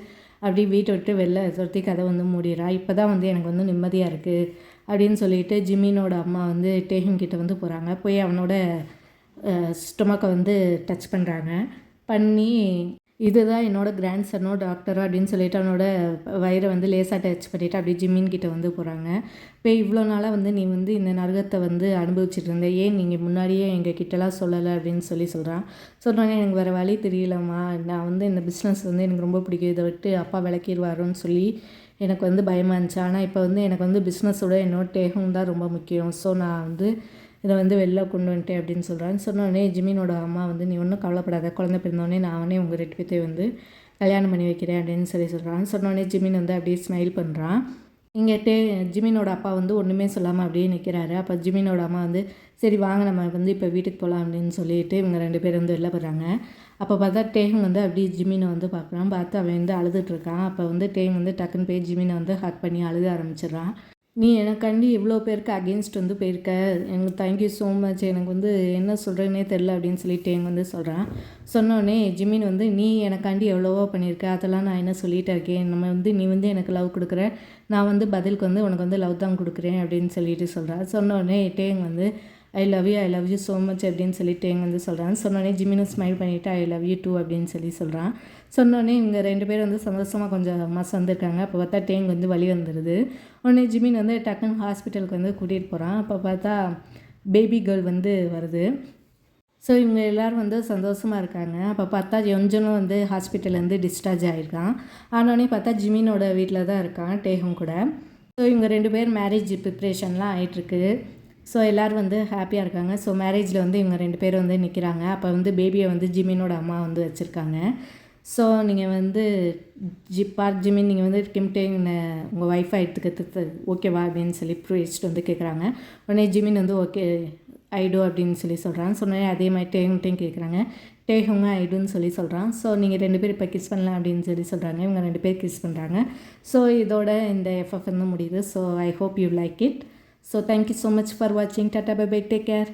அப்படியே வீட்டை விட்டு வெளில துரத்தி கதை வந்து மூடிடுறா. இப்போ தான் வந்து எனக்கு வந்து நிம்மதியாக இருக்குது அப்படின்னு சொல்லிட்டு ஜிமினோட அம்மா வந்து டேஹுங் கிட்ட வந்து போகிறாங்க. போய் அவனோட ஸ்டொமக்கை வந்து டச் பண்ணுறாங்க. பண்ணி இதுதான் என்னோடய கிராண்ட் சன்னோ டாக்டரோ அப்படின்னு சொல்லிட்டு அவனோட வயிறை வந்து லேசாக டச் பண்ணிவிட்டு அப்படியே ஜிம்மின் கிட்ட வந்து போகிறாங்க. இப்போ இவ்வளோ நாளாக வந்து நீ வந்து இந்த நரகத்தை வந்து அனுபவிச்சுட்டு இருந்த, ஏன் நீங்கள் முன்னாடியே எங்கள் கிட்டலாம் சொல்லலை அப்படின்னு சொல்கிறான். சொன்னோன்னே எனக்கு வேறு வழி தெரியலம்மா, நான் வந்து இந்த பிஸ்னஸ் வந்து எனக்கு ரொம்ப பிடிக்கும், இதை விட்டு அப்பா விளக்கிடுவாரோன்னு சொல்லி எனக்கு வந்து பயமாக இருந்துச்சு. ஆனால் இப்போ வந்து எனக்கு வந்து பிஸ்னஸோட என்னோட டேகம் தான் ரொம்ப முக்கியம். ஸோ நான் வந்து இதை வந்து வெளில கொண்டு வந்துட்டேன் அப்படின்னு சொல்கிறான்னு. சொன்னோடனே ஜிமினோட அம்மா வந்து நீ ஒன்றும் கவலைப்படாத, குழந்தை பிறந்தோடனே நானே உங்கள் 2 பேர்த்தையும் வந்து கல்யாணம் பண்ணி வைக்கிறேன் அப்படின்னு சொல்கிறான். சொன்னோடனே ஜிமின் வந்து அப்படியே ஸ்மைல் பண்ணுறான். இங்கே ஜிமினோட அப்பா வந்து ஒன்றுமே சொல்லாமல் அப்படியே நிற்கிறாரு. அப்போ ஜிமினோட அம்மா வந்து சரி வாங்க நம்ம வந்து இப்போ வீட்டுக்கு போகலாம் அப்படின்னு சொல்லிட்டு இவங்க 2 பேர் வந்து வெளில போகிறாங்க. அப்போ பார்த்தா டேங் வந்து அப்படியே ஜிமினை வந்து பார்க்குறான். பார்த்து அவன் வந்து அழுதுட்ருக்கான். அப்போ வந்து டேங் வந்து டக்குன்னு போய் ஜிமினை வந்து ஹக் பண்ணி அழுத ஆரம்பிச்சிடுறான். நீ எனக்காண்டி இவ்வளோ பேருக்கு அகெயின்ஸ்ட் வந்து போயிருக்க, எனக்கு தேங்க்யூ ஸோ மச், எனக்கு வந்து என்ன சொல்கிறேன்னே தெரில அப்படின்னு சொல்லிட்டு எங்க வந்து சொல்கிறான். சொன்னோடனே ஜிமின் வந்து நீ எனக்காண்டி எவ்வளவோ பண்ணியிருக்க, அதெல்லாம் நான் என்ன சொல்லிகிட்டே இருக்கேன், நம்ம வந்து நீ வந்து எனக்கு லவ் கொடுக்குற, நான் வந்து பதிலுக்கு வந்து உனக்கு வந்து லவ் தான் கொடுக்குறேன் அப்படின்னு சொல்லிட்டு சொல்கிறான். சொன்னோடனே டேங் வந்து I love you so much அப்படின்னு சொல்லிட்டு எங்க வந்து சொல்கிறான். சொன்னோடனே ஜிமினும் ஸ்மைல் பண்ணிவிட்டு ஐ லவ் யூ டூ அப்படின்னு சொல்கிறான். சொன்னோடனே இவங்க 2 பேரும் வந்து சந்தோஷமாக கொஞ்சம் மாதம் வந்திருக்காங்க. அப்போ பார்த்தா டேங் வந்து வலி வந்துடுது. உடனே ஜிமின் வந்து டக்குன்னு ஹாஸ்பிட்டலுக்கு வந்து கூட்டிகிட்டு போகிறான். அப்போ பார்த்தா பேபி கேர்ள் வந்து வருது. ஸோ இவங்க எல்லோரும் வந்து சந்தோஷமாக இருக்காங்க. அப்போ பார்த்தா யொஞ்சனும் வந்து ஹாஸ்பிட்டல்லேருந்து டிஸ்சார்ஜ் ஆகிருக்கான். ஆனோடனே பார்த்தா ஜிமினோட வீட்டில் தான் இருக்கான் டேகம் கூட. ஸோ இவங்க 2 பேர் மேரேஜ் ப்ரிப்ரேஷன்லாம் ஆகிட்டுருக்கு. ஸோ எல்லோரும் வந்து ஹாப்பியாக இருக்காங்க. ஸோ மேரேஜில் வந்து இவங்க 2 பேரும் வந்து நிற்கிறாங்க. அப்போ வந்து பேபியை வந்து ஜிமினோட அம்மா வந்து வச்சுருக்காங்க. ஸோ நீங்கள் வந்து ஜிமின் நீங்கள் வந்து கிம்டேங் உங்கள் ஒய்ஃபை எடுத்துக்கிறது ஓகேவா அப்படின்னு சொல்லி ப்ரூஸ்ட் வந்து கேட்குறாங்க. உடனே ஜிமின் வந்து ஓகே ஐடோ அப்படின்னு சொல்கிறான். சொன்னே அதே மாதிரி டேங்டையும் கேட்குறாங்க. டேஹுங்க ஐடுன்னு சொல்கிறான். ஸோ நீங்கள் 2 பேர் இப்போ கிஸ் பண்ணலாம் அப்படின்னு சொல்கிறாங்க. இவங்க 2 பேர் கிஸ் பண்ணுறாங்க. ஸோ இதோட இந்த எஃப்எஃப் வந்து முடியுது. So I hope you like it. So thank you so much for watching. Tata bye bye. Take care.